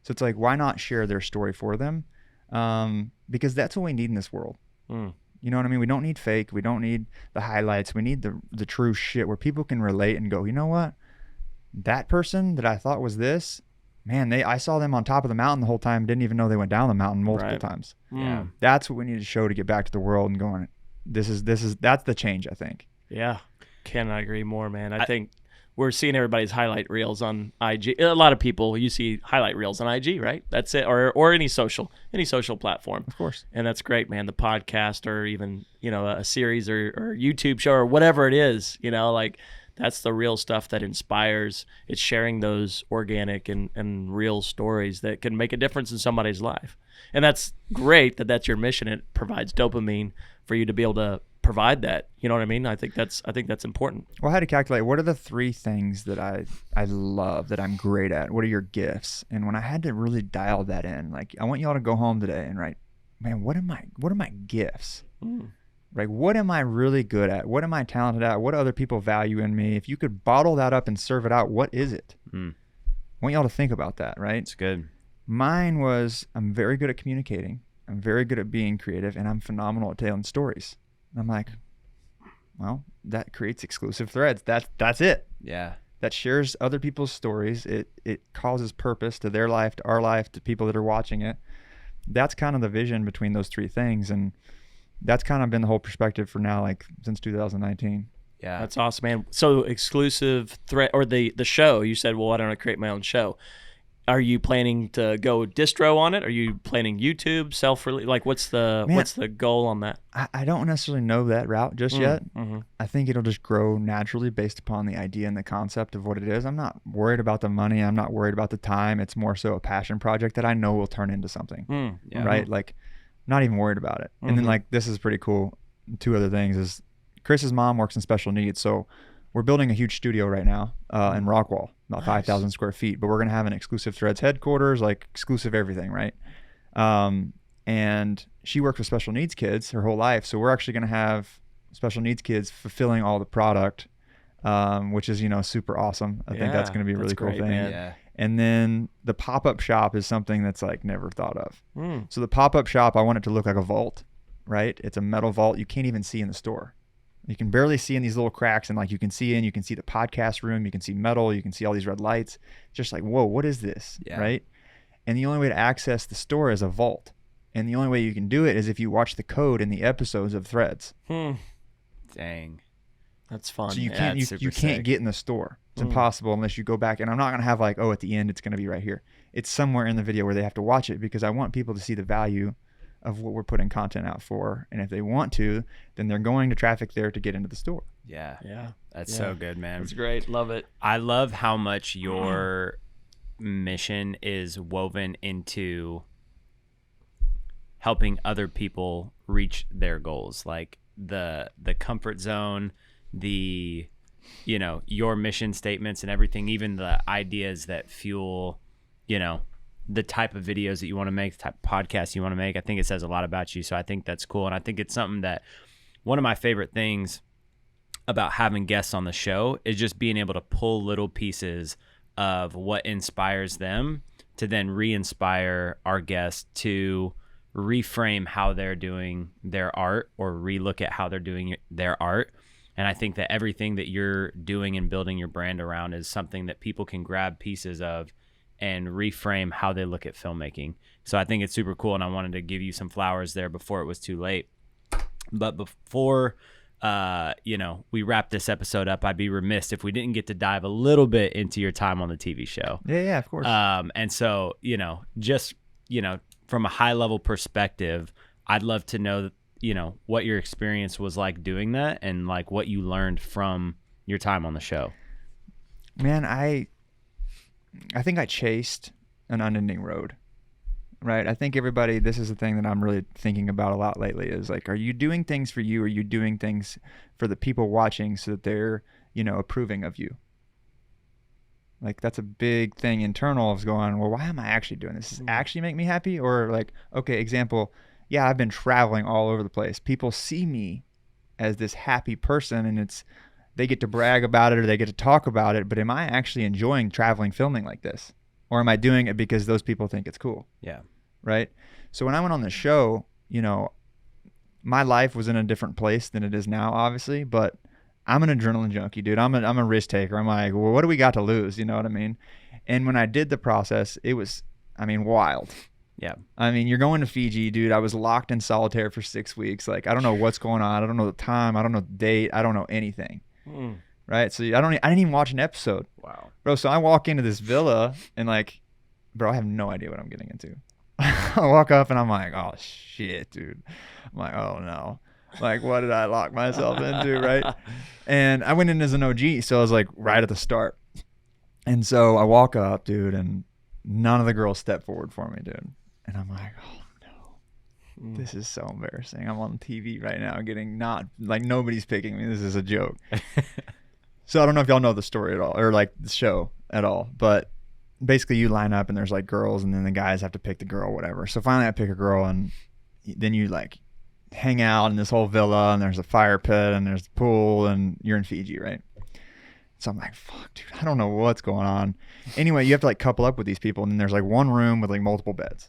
So it's like, why not share their story for them? Because that's what we need in this world. You know what I mean? We don't need fake. We don't need the highlights. We need the true shit where people can relate and go, you know what? That person that I thought was this, man, I saw them on top of the mountain the whole time. Didn't even know they went down the mountain multiple times. Yeah. That's what we need to show to get back to the world and going, that's the change, I think. Yeah. Cannot agree more, man. I think we're seeing everybody's highlight reels on IG. A lot of people, you see highlight reels on IG, right? That's it. Or any social platform. Of course. And that's great, man. The podcast or even, a series or YouTube show or whatever it is, like that's the real stuff that inspires. It's sharing those organic and real stories that can make a difference in somebody's life. And that's great that that's your mission. It provides dopamine for you to be able to provide that. You know what I mean? I think that's important. Well, I had to calculate what are the 3 things that I love, that I'm great at. What are your gifts? And when I had to really dial that in, like I want y'all to go home today and write, man, what are my gifts? Like what am I really good at? What am I talented at? What do other people value in me? If you could bottle that up and serve it out, what is it? I want y'all to think about that, right? It's good. Mine was I'm very good at communicating. I'm very good at being creative, and I'm phenomenal at telling stories. And I'm like, well, that creates exclusive threads. That's it. Yeah. That shares other people's stories. It causes purpose to their life, to our life, to people that are watching it. That's kind of the vision between those 3 things. And that's kind of been the whole perspective for now, like since 2019. Yeah. That's awesome, man. So exclusive thread or the show, you said, well, why don't I create my own show? Are you planning to go distro on it? Are you planning YouTube, self-release? Like what's the goal on that? I don't necessarily know that route just yet. I think it'll just grow naturally based upon the idea and the concept of what it is. I'm not worried about the money. I'm not worried about the time. It's more so a passion project that I know will turn into something, right? Like not even worried about it. And then like, this is pretty cool. 2 other things is Chris's mom works in special needs. So we're building a huge studio right now in Rockwall, about 5,000 square feet, but we're going to have an exclusive Threads headquarters, like exclusive everything, right? And she worked with special needs kids her whole life. So we're actually going to have special needs kids fulfilling all the product, which is, super awesome. I think that's going to be a really cool thing. Man. Yeah. And then the pop-up shop is something that's like never thought of. So the pop-up shop, I want it to look like a vault, right? It's a metal vault you can't even see in the store. You can barely see in these little cracks, and like you can see the podcast room, you can see metal, you can see all these red lights. Just like, whoa, what is this? Yeah. Right? And the only way to access the store is a vault. And the only way you can do it is if you watch the code in the episodes of Threads. Dang. That's fun. So you Yeah, can't it's you super can't sick. get in the store. It's impossible unless you go back. And I'm not gonna have like, oh, at the end it's gonna be right here. It's somewhere in the video where they have to watch it, because I want people to see the value of what we're putting content out for. And if they want to, then they're going to traffic there to get into the store. Yeah. Yeah. That's so good, man. That's great. Love it. I love how much your mission is woven into helping other people reach their goals, like the comfort zone, the your mission statements and everything, even the ideas that fuel the type of videos that you want to make, the type of podcasts you want to make. I think it says a lot about you. So I think that's cool. And I think it's something that one of my favorite things about having guests on the show is just being able to pull little pieces of what inspires them to then re-inspire our guests to reframe how they're doing their art, or relook at how they're doing their art. And I think that everything that you're doing and building your brand around is something that people can grab pieces of and reframe how they look at filmmaking. So I think it's super cool, and I wanted to give you some flowers there before it was too late. But before we wrap this episode up, I'd be remiss if we didn't get to dive a little bit into your time on the TV show. Yeah, of course. And so, just, from a high level perspective, I'd love to know, what your experience was like doing that, and like what you learned from your time on the show. Man, I think I chased an unending road, right? I think everybody, this is the thing that I'm really thinking about a lot lately, is like, are you doing things for you? Or are you doing things for the people watching so that they're, approving of you? Like, that's a big thing internal of going, well, why am I actually doing this? Does this actually make me happy? Or like, okay, example, yeah, I've been traveling all over the place. People see me as this happy person, and they get to brag about it, or they get to talk about it, but am I actually enjoying traveling, filming like this? Or am I doing it because those people think it's cool? Yeah. Right? So when I went on the show, my life was in a different place than it is now, obviously, but I'm an adrenaline junkie, dude. I'm a risk taker. I'm like, well, what do we got to lose? You know what I mean? And when I did the process, it was, wild. Yeah. You're going to Fiji, dude. I was locked in solitaire for 6 weeks. Like, I don't know what's going on. I don't know the time. I don't know the date. I don't know anything. Right? So I didn't even watch an episode. Wow. Bro, so I walk into this villa and like, bro, I have no idea what I'm getting into. I walk up and I'm like, oh shit, dude. I'm like, oh no. Like, what did I lock myself into, right? And I went in as an OG, so I was like right at the start. And so I walk up, dude, and none of the girls step forward for me, dude. And I'm like, oh no, this is so embarrassing. I'm on TV right now getting nobody's picking me. This is a joke. So I don't know if y'all know the story at all, or like the show at all, but basically you line up and there's like girls, and then the guys have to pick the girl, whatever. So finally I pick a girl, and then you like hang out in this whole villa, and there's a fire pit, and there's the pool, and you're in Fiji, right? So I'm like, fuck, dude, I don't know what's going on. Anyway, you have to like couple up with these people, and then there's like one room with like multiple beds,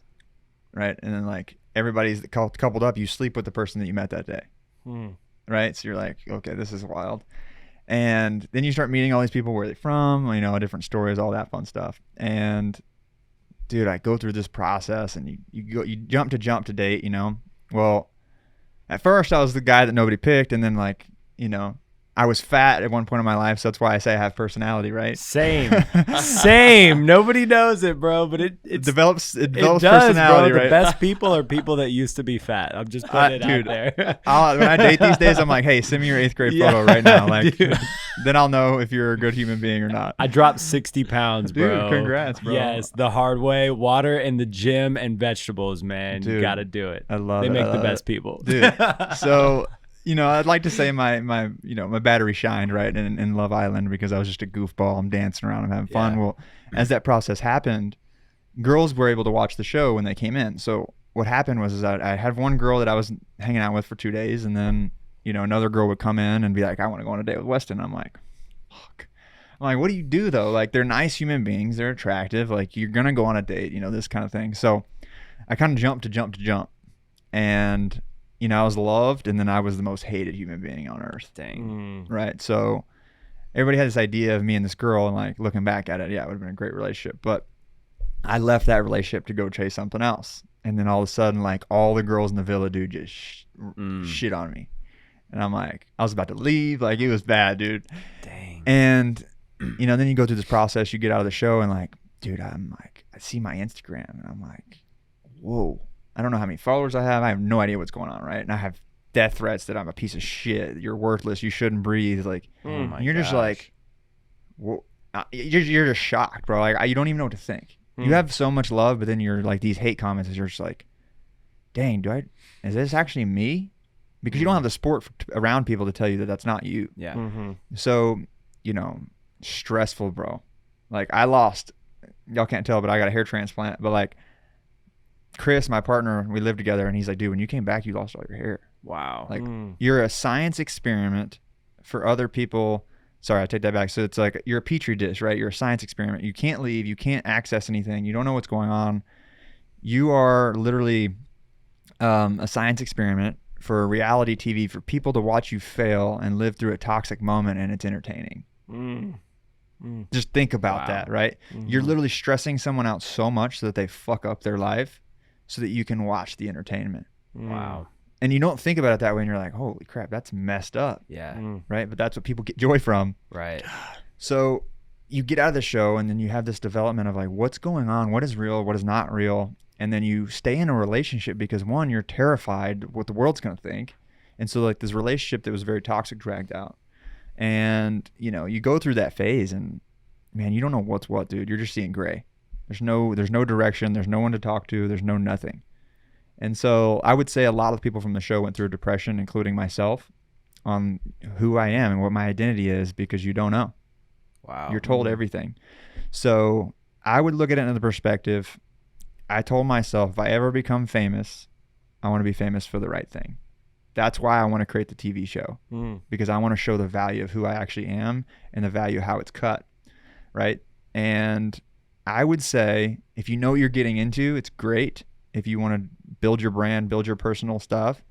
right? And then like everybody's coupled up, you sleep with the person that you met that day, right? So you're like, okay, this is wild. And then you start meeting all these people, where they're from, different stories, all that fun stuff. And dude, I go through this process, and you jump to date, Well, at first I was the guy that nobody picked, and then like, I was fat at one point in my life, so that's why I say I have personality, right? Same. Nobody knows it, bro, but it develops does, personality, bro. right? The best people are people that used to be fat. I'm just putting it dude, out there. When I date these days, I'm like, hey, send me your 8th grade photo right now. Like, dude. Then I'll know if you're a good human being or not. I dropped 60 pounds, bro. Dude, congrats, bro. Yes, the hard way. Water in the gym and vegetables, man. Dude, you got to do it. I love it. it. They make the best people. Dude, so... I'd like to say my battery shined right in Love Island, because I was just a goofball. I'm dancing around, I'm having fun. Yeah. Well, as that process happened, girls were able to watch the show when they came in. So what happened was I had one girl that I was hanging out with for 2 days, and then another girl would come in and be like, I want to go on a date with Weston. I'm like, fuck. I'm like, what do you do though? Like, they're nice human beings, they're attractive, like you're gonna go on a date, this kind of thing. So I kind of jumped to jump, and I was loved, and then I was the most hated human being on earth. Dang. Right. So everybody had this idea of me and this girl, and like looking back at it, yeah, it would have been a great relationship. But I left that relationship to go chase something else. And then all of a sudden, like all the girls in the villa, dude, just shit on me. And I'm like, I was about to leave. Like it was bad, dude. Dang. And, then you go through this process, you get out of the show and like, dude, I'm like, I see my Instagram and I'm like, whoa, I don't know how many followers I have. I have no idea what's going on. Right. And I have death threats that I'm a piece of shit. You're worthless. You shouldn't breathe. Like, and you're just like, whoa. You're just shocked, bro. Like you don't even know what to think. You have so much love, but then you're like these hate comments. You're just like, dang, is this actually me? Because you don't have the support around people to tell you that that's not you. Yeah. So, stressful, bro. Like I lost. Y'all can't tell, but I got a hair transplant. But like Chris, my partner, we lived together, and he's like, dude, when you came back, you lost all your hair. Wow. Like you're a science experiment for other people. Sorry, I take that back. So it's like you're a petri dish, right? You're a science experiment. You can't leave. You can't access anything. You don't know what's going on. You are literally a science experiment for reality TV, for people to watch you fail and live through a toxic moment, and it's entertaining. Just think about that, right? You're literally stressing someone out so much so that they fuck up their life so that you can watch the entertainment. Wow. And you don't think about it that way, and you're like, holy crap, that's messed up. Yeah. Right? But that's what people get joy from. Right. So you get out of the show, and then you have this development of like, what's going on? What is real? What is not real? And then you stay in a relationship because one, you're terrified what the world's going to think. And so like this relationship that was very toxic dragged out. And, you go through that phase, and man, you don't know what's what, dude. You're just seeing gray. There's no direction. There's no one to talk to. There's no nothing. And so I would say a lot of people from the show went through depression, including myself, on who I am and what my identity is, because you don't know. Wow. You're told everything. So I would look at it in the perspective, I told myself, if I ever become famous, I want to be famous for the right thing. That's why I want to create the TV show, because I want to show the value of who I actually am and the value of how it's cut, right? And I would say, if you know what you're getting into, it's great. If you want to build your brand, build your personal stuff,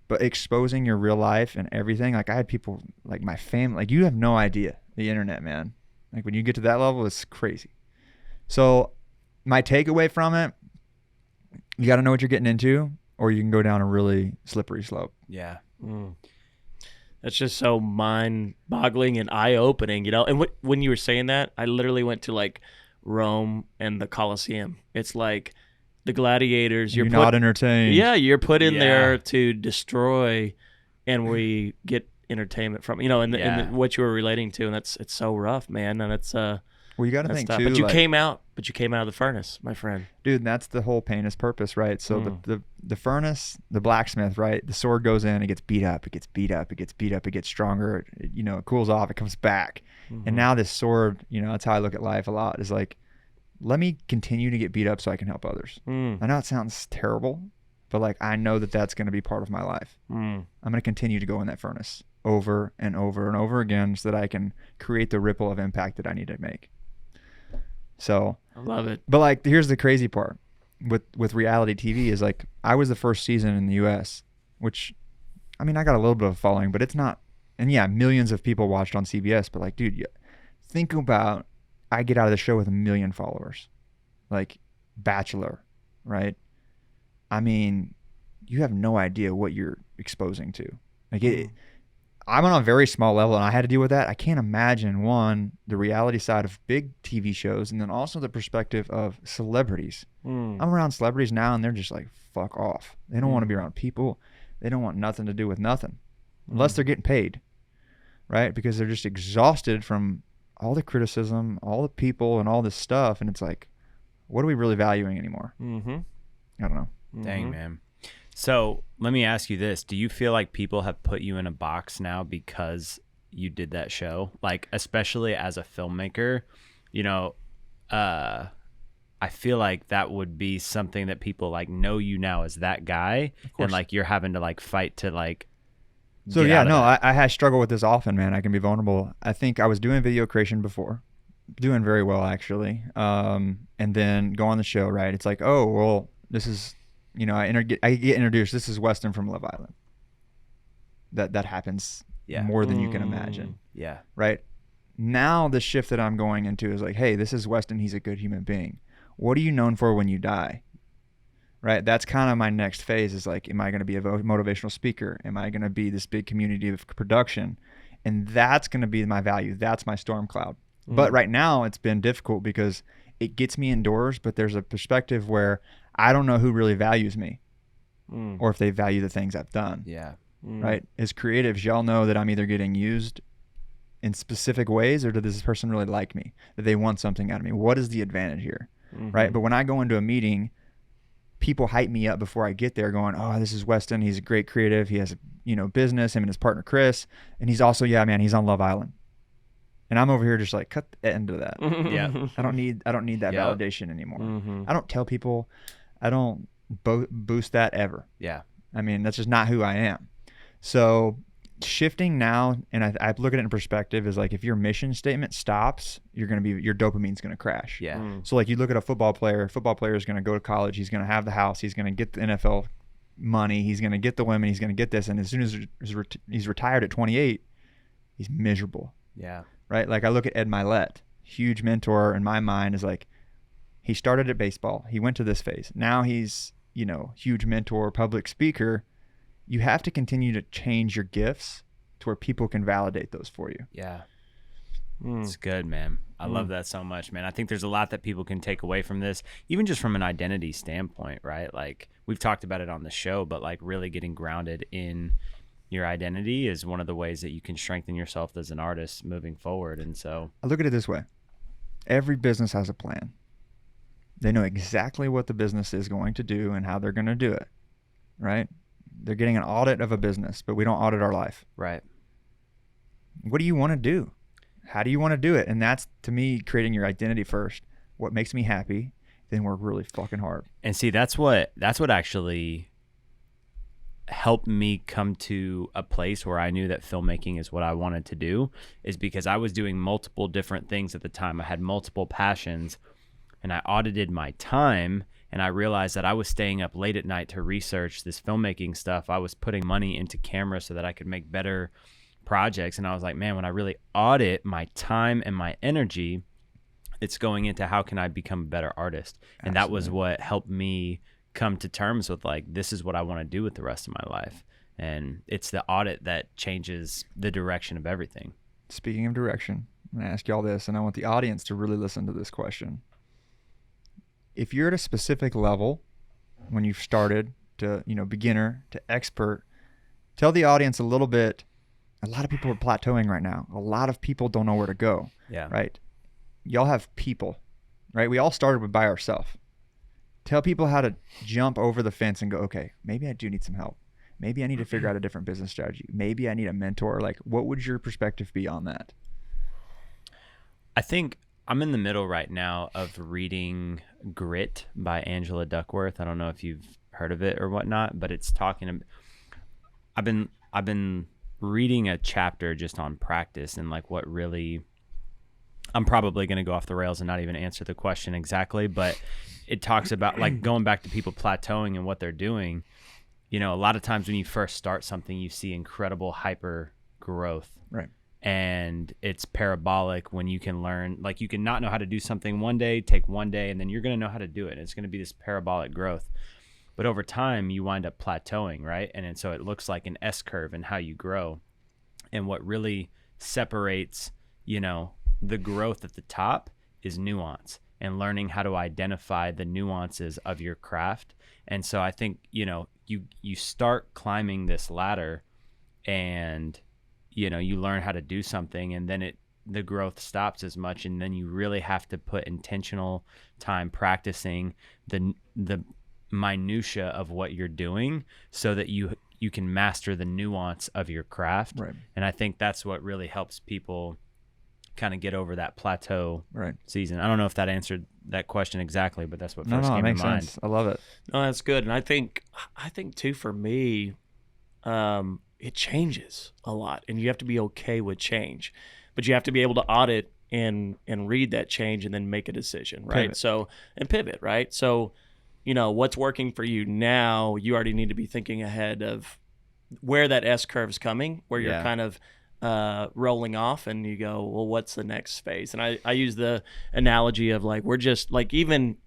but exposing your real life and everything, like I had people, like my family, like you have no idea, the internet, man. Like when you get to that level, it's crazy. So my takeaway from it, you got to know what you're getting into, or you can go down a really slippery slope. Yeah. That's just so mind-boggling and eye-opening, And when you were saying that, I literally went to like Rome and the Colosseum. It's like the gladiators. You're not entertained. Yeah, you're put in there to destroy, and we get entertainment from and what you were relating to, and it's so rough, man. And it's well, you got to think tough. too. But you came out of the furnace, my friend. Dude, and that's the whole pain is purpose, right? So the furnace, the blacksmith, right? The sword goes in, it gets beat up, it gets beat up, it gets beat up, it gets stronger. It cools off, it comes back, and now this sword, that's how I look at life a lot. Is like, let me continue to get beat up so I can help others. I know it sounds terrible, but like I know that that's going to be part of my life. I'm going to continue to go in that furnace over and over and over again so that I can create the ripple of impact that I need to make. So I love it. But like, here's the crazy part with reality TV is like, I was the first season in the US, which, I mean, I got a little bit of a following, but it's not, and yeah, millions of people watched on CBS, but like, dude, think about, I get out of the show with 1 million followers, like Bachelor, right? I mean, you have no idea what you're exposing to. Like I'm on a very small level, and I had to deal with that. I can't imagine, one, the reality side of big TV shows, and then also the perspective of celebrities. I'm around celebrities now, and they're just like, fuck off. They don't want to be around people. They don't want nothing to do with nothing, unless they're getting paid, right? Because they're just exhausted from all the criticism, all the people, and all this stuff, and it's like, what are we really valuing anymore? I don't know. Dang, man. So let me ask you this. Do you feel like people have put you in a box now because you did that show? Like, especially as a filmmaker, I feel like that would be something that people like know you now as that guy, and like you're having to like fight to like. So yeah, no, I struggle with this often, man. I can be vulnerable. I think I was doing video creation before, doing very well actually, and then go on the show, right? It's like, oh well, this is you know, I get introduced. This is Weston from Love Island. That happens more than you can imagine. Yeah. Right. Now the shift that I'm going into is like, hey, this is Weston. He's a good human being. What are you known for when you die? Right. That's kind of my next phase is like, am I going to be a motivational speaker? Am I going to be this big community of production? And that's going to be my value. That's my storm cloud. But right now it's been difficult because it gets me indoors, but there's a perspective where I don't know who really values me or if they value the things I've done. Yeah. Right. As creatives, y'all know that I'm either getting used in specific ways or does this person really like me? That they want something out of me? What is the advantage here? Right. But when I go into a meeting, people hype me up before I get there going, oh, this is Weston. He's a great creative. He has a, you know, business, him and his partner, Chris. And he's also, yeah, man, he's on Love Island. And I'm over here just like, cut the end of that. Yeah. I don't need that validation anymore. I don't tell people, I don't boost that ever. Yeah. I mean, that's just not who I am. So shifting now, and I look at it in perspective, is like if your mission statement stops, your dopamine's going to crash. Yeah. So like you look at a football player is going to go to college, he's going to have the house, he's going to get the NFL money, he's going to get the women, he's going to get this, and as soon as he's retired at 28, he's miserable. Yeah. Right? Like I look at Ed Milet, huge mentor in my mind, is like he started at baseball, he went to this phase, now he's, you know, huge mentor, public speaker. You have to continue to change your gifts to where people can validate those for you. Yeah. It's good, man. I love that so much, man. I think there's a lot that people can take away from this, even just from an identity standpoint, right? Like we've talked about it on the show, but like really getting grounded in your identity is one of the ways that you can strengthen yourself as an artist moving forward. And so I look at it this way. Every business has a plan. They know exactly what the business is going to do and how they're going to do it, right? They're getting an audit of a business, but we don't audit our life. Right. What do you want to do? How do you want to do it? And that's, to me, creating your identity first. What makes me happy, then work really fucking hard. And see, that's what actually helped me come to a place where I knew that filmmaking is what I wanted to do, is because I was doing multiple different things at the time. I had multiple passions, and I audited my time. And I realized that I was staying up late at night to research this filmmaking stuff. I was putting money into cameras so that I could make better projects. And I was like, man, when I really audit my time and my energy, it's going into how can I become a better artist. And that was what helped me come to terms with like, this is what I want to do with the rest of my life. And it's the audit that changes the direction of everything. Speaking of direction, I'm going to ask you all this, and I want the audience to really listen to this question. If you're at a specific level, when you've started to, you know, beginner to expert, tell the audience a little bit. A lot of people are plateauing right now. A lot of people don't know where to go. Yeah. Right. Y'all have people, right? We all started by ourselves. Tell people how to jump over the fence and go, okay, maybe I do need some help. Maybe I need to figure out a different business strategy. Maybe I need a mentor. Like, what would your perspective be on that? I think I'm in the middle right now of reading Grit by Angela Duckworth. I don't know if you've heard of it or whatnot, but it's talking. I've been reading a chapter just on practice and like what really. I'm probably going to go off the rails and not even answer the question exactly, but it talks about like going back to people plateauing and what they're doing. You know, a lot of times when you first start something, you see incredible hyper growth. Right. And it's parabolic when you can learn, like you can not know how to do something one day, take one day, and then you're going to know how to do it. It's going to be this parabolic growth. But over time, you wind up plateauing, right? And so it looks like an S curve in how you grow. And what really separates, you know, the growth at the top is nuance and learning how to identify the nuances of your craft. And so I think, you know, you start climbing this ladder and you know, you learn how to do something and then the growth stops as much. And then you really have to put intentional time practicing the minutia of what you're doing so that you can master the nuance of your craft. Right. And I think that's what really helps people kind of get over that plateau season. I don't know if that answered that question exactly, but that's what first came to mind. Sense. I love it. No, that's good. And I think too, for me, it changes a lot, and you have to be okay with change, but you have to be able to audit and read that change and then make a decision, right? Pivot. So, and pivot, right? So what's working for you now, you already need to be thinking ahead of where that S curve is coming, where you're kind of rolling off, and you go, well, what's the next phase? And I use the analogy of like, we're just like, even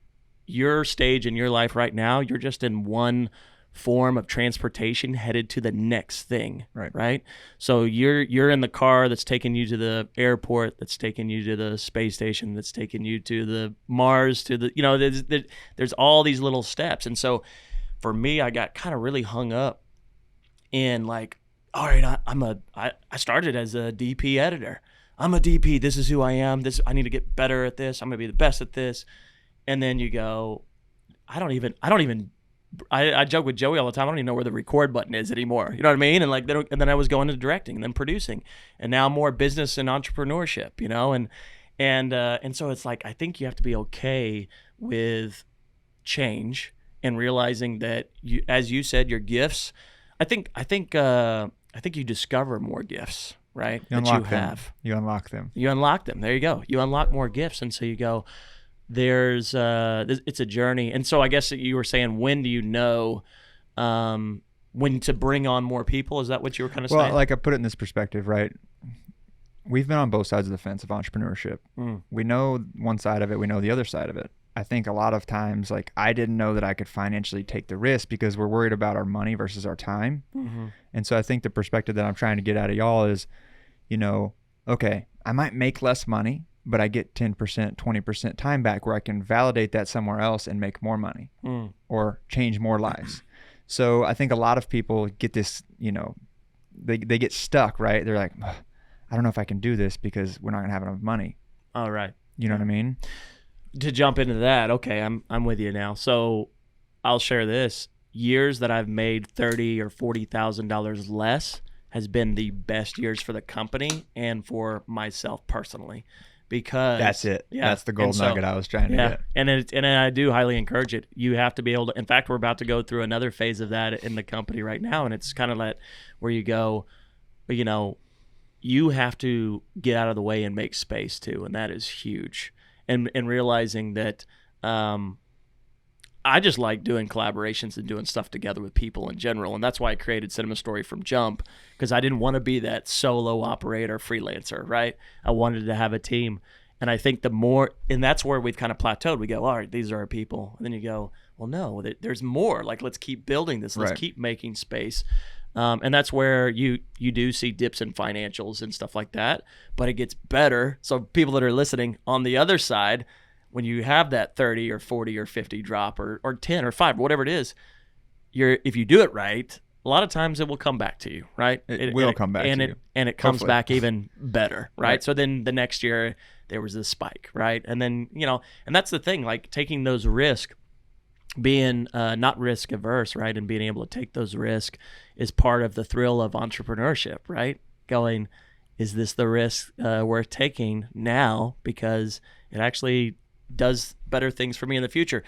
your stage in your life right now, you're just in one form of transportation headed to the next thing, right? So you're in the car that's taking you to the airport, that's taking you to the space station, that's taking you to the Mars, to the there's all these little steps. And so for me, I got kind of really hung up in like, all right, I started as a DP editor. I'm a DP. This is who I am. I need to get better at this. I'm gonna be the best at this. And then you go, I joke with Joey all the time. I don't even know where the record button is anymore. You know what I mean? And like, and then I was going into directing and then producing, and now more business and entrepreneurship. And so it's like, I think you have to be okay with change and realizing that you, as you said, your gifts. I think you discover more gifts, right? You unlock them. You unlock them. You unlock them. There you go. You unlock more gifts, and so you go. It's a journey. And so I guess you were saying, when do you know when to bring on more people? Is that what you were kind of saying? Well, like I put it in this perspective, right? We've been on both sides of the fence of entrepreneurship. We know one side of it. We know the other side of it. I think a lot of times, like, I didn't know that I could financially take the risk because we're worried about our money versus our time. And so I think the perspective that I'm trying to get out of y'all is, okay, I might make less money, but I get 10%, 20% time back where I can validate that somewhere else and make more money or change more lives. So I think a lot of people get this, they get stuck, right? They're like, I don't know if I can do this because we're not going to have enough money. All right. You know what I mean? To jump into that, okay, I'm with you now. So I'll share this. Years that I've made $30,000 or $40,000 less has been the best years for the company and for myself personally. Because that's it. That's the gold nugget I was trying to get. And I do highly encourage it. You have to be able to. In fact, we're about to go through another phase of that in the company right now, and it's kind of like where you go, you have to get out of the way and make space too, and that is huge. And realizing that, I just like doing collaborations and doing stuff together with people in general, and that's why I created Cinema Story from jump, because I didn't want to be that solo operator freelancer, right? I wanted to have a team, and I think and that's where we've kind of plateaued. We go, all right, these are our people, and then you go, well, no, there's more. Like, let's keep building this. Let's keep making space, and that's where you do see dips in financials and stuff like that, but it gets better. So people that are listening on the other side, when you have that 30 or 40 or 50 drop or 10 or 5, whatever it is, if you do it right, a lot of times it will come back to you, right? It will come back to you. And it comes Hopefully. back even better, right? So then the next year there was this spike, right? And then, and that's the thing, like taking those risks, being not risk averse, right? And being able to take those risks is part of the thrill of entrepreneurship, right? Going, is this the risk worth taking now? Because it actually does better things for me in the future,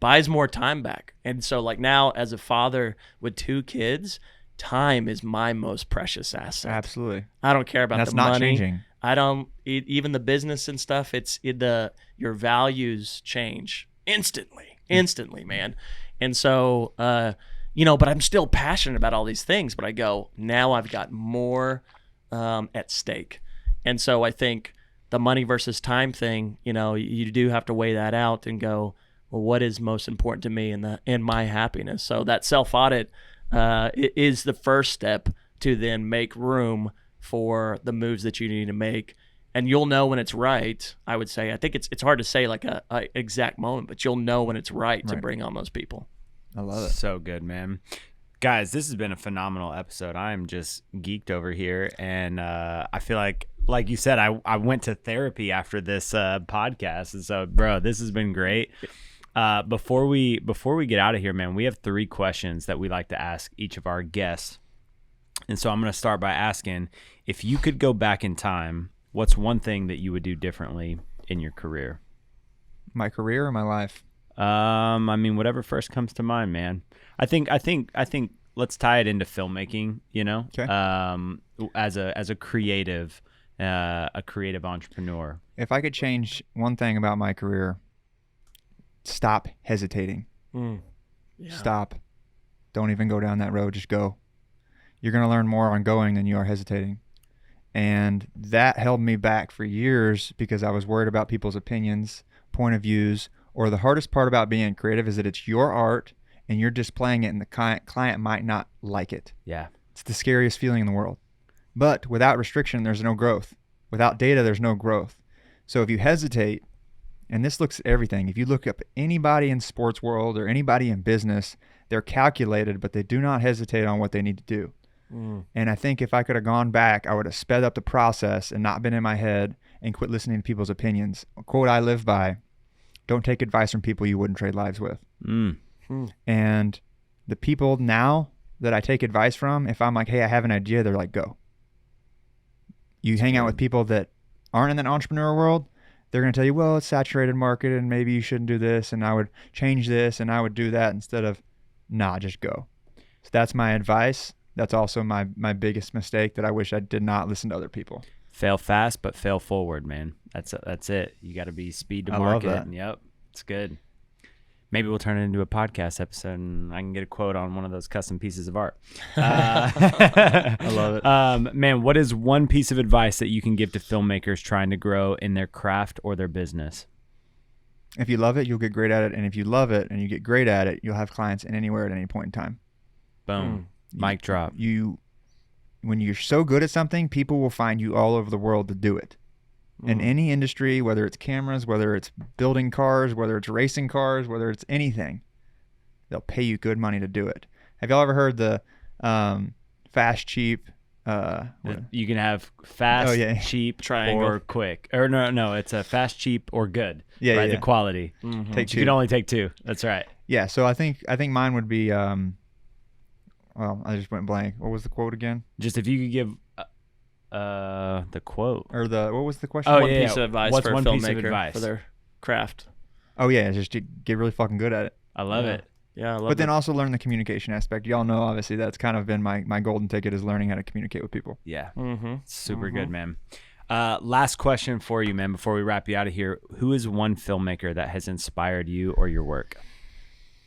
buys more time back. And so like now as a father with 2 kids, time is my most precious asset. Absolutely. I don't care about That's the not money. Changing. I don't, even the business and stuff, your values change instantly, man. And so, but I'm still passionate about all these things, but I go, now I've got more at stake. And so I think the money versus time thing, you do have to weigh that out and go, well, what is most important to me in my happiness? So that self-audit is the first step to then make room for the moves that you need to make. And you'll know when it's right, I would say. I think it's hard to say like a exact moment, but you'll know when it's right to bring on those people. I love it. So good, man. Guys, this has been a phenomenal episode. I am just geeked over here, and I feel like you said, I went to therapy after this podcast, and so, bro, this has been great. Before we get out of here, man, we have 3 questions that we like to ask each of our guests, and so I'm going to start by asking, if you could go back in time, what's one thing that you would do differently in your career? My career or my life? Whatever first comes to mind, man. I think let's tie it into filmmaking, Okay. As a creative entrepreneur. If I could change one thing about my career, stop hesitating. Yeah. Stop. Don't even go down that road. Just go. You're going to learn more on going than you are hesitating. And that held me back for years because I was worried about people's opinions, point of views, or the hardest part about being creative is that it's your art and you're displaying it and the client might not like it. Yeah. It's the scariest feeling in the world. But without restriction, there's no growth. Without data, there's no growth. So if you hesitate, and this looks at everything, if you look up anybody in sports world or anybody in business, they're calculated, but they do not hesitate on what they need to do. And I think if I could have gone back, I would have sped up the process and not been in my head and quit listening to people's opinions. A quote I live by, don't take advice from people you wouldn't trade lives with. And the people now that I take advice from, if I'm like, hey, I have an idea, they're like, go. You hang out with people that aren't in that entrepreneur world, they're going to tell you, well, it's saturated market and maybe you shouldn't do this and I would change this and I would do that instead of, nah, just go. So that's my advice. That's also my biggest mistake that I wish I did not listen to other people. Fail fast, but fail forward, man. That's it. You got to be speed to I market. love that. Yep. It's good. Maybe we'll turn it into a podcast episode and I can get a quote on one of those custom pieces of art. I love it. Man, what is one piece of advice that you can give to filmmakers trying to grow in their craft or their business? If you love it, you'll get great at it. And if you love it and you get great at it, you'll have clients in anywhere at any point in time. Boom. Mic drop. When you're so good at something, people will find you all over the world to do it. In any industry, whether it's cameras, whether it's building cars, whether it's racing cars, whether it's anything, they'll pay you good money to do it. Have y'all ever heard the fast, cheap? You can have fast, cheap, triangle, or quick. Or no, it's a fast, cheap, or good. Yeah, right. yeah. The quality. Take two. You can only take two. That's right. Yeah. So I think mine would be. Well, I just went blank. What was the quote again? Just if you could give the quote Or what was the question? One piece of advice What's for a one piece of filmmaker advice? for their craft. Oh yeah, just to get really fucking good at it. I love it. Yeah, I love But then it. also learn the communication aspect. Y'all know, obviously, that's kind of been my golden ticket is learning how to communicate with people. Yeah. Super good, man. Last question for you, man, before we wrap you out of here. Who is one filmmaker that has inspired you or your work?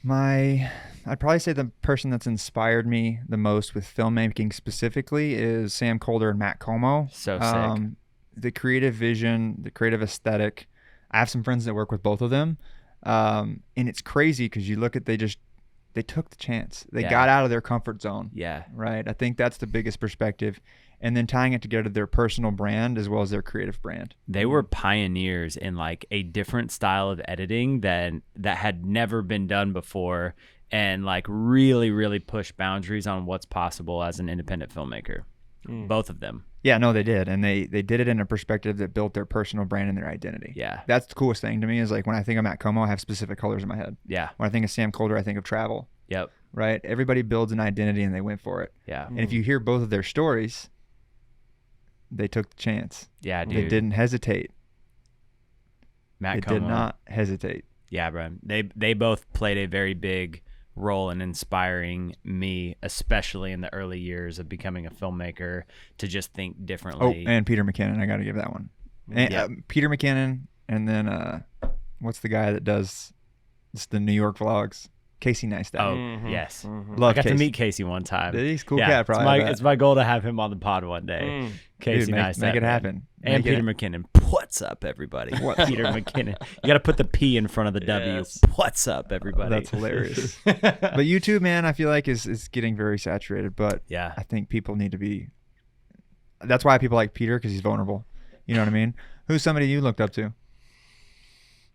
I'd probably say the person that's inspired me the most with filmmaking specifically is Sam Colder and Matt Como. So sick. The creative vision, the creative aesthetic. I have some friends that work with both of them. And it's crazy because you look at, they took the chance. They got out of their comfort zone. Yeah. Right. I think that's the biggest perspective. And then tying it together, their personal brand as well as their creative brand. They were pioneers in like a different style of editing that had never been done before, and like really, really push boundaries on what's possible as an independent filmmaker. Both of them. Yeah, no, they did. And they did it in a perspective that built their personal brand and their identity. Yeah. That's the coolest thing to me is like when I think of Matt Como, I have specific colors in my head. Yeah. When I think of Sam Colder, I think of travel. Yep. Right? Everybody builds an identity and they went for it. Yeah. And if you hear both of their stories, they took the chance. Yeah, dude. They didn't hesitate. Matt They did not hesitate. Yeah, bro. They both played a very big role in inspiring me, especially in the early years of becoming a filmmaker, to just think differently. Oh, and Peter McKinnon. I got to give that one. And, Peter McKinnon, and then what's the guy that does the New York vlogs? Casey Neistat. Oh, yes. Love I got Casey. to meet Casey one time. He's a cool Yeah, cat, probably. it's my goal to have him on the pod one day. Casey Dude, Neistat. make it man. happen. And Make it Peter McKinnon. What's up, everybody? Peter McKinnon. You got to put the P in front of the W. Yes. What's up, everybody? That's hilarious. But YouTube, man, I feel like is getting very saturated. But Yeah. I think people need to be. That's why people like Peter, because he's vulnerable. You know what I mean? Who's somebody you looked up to?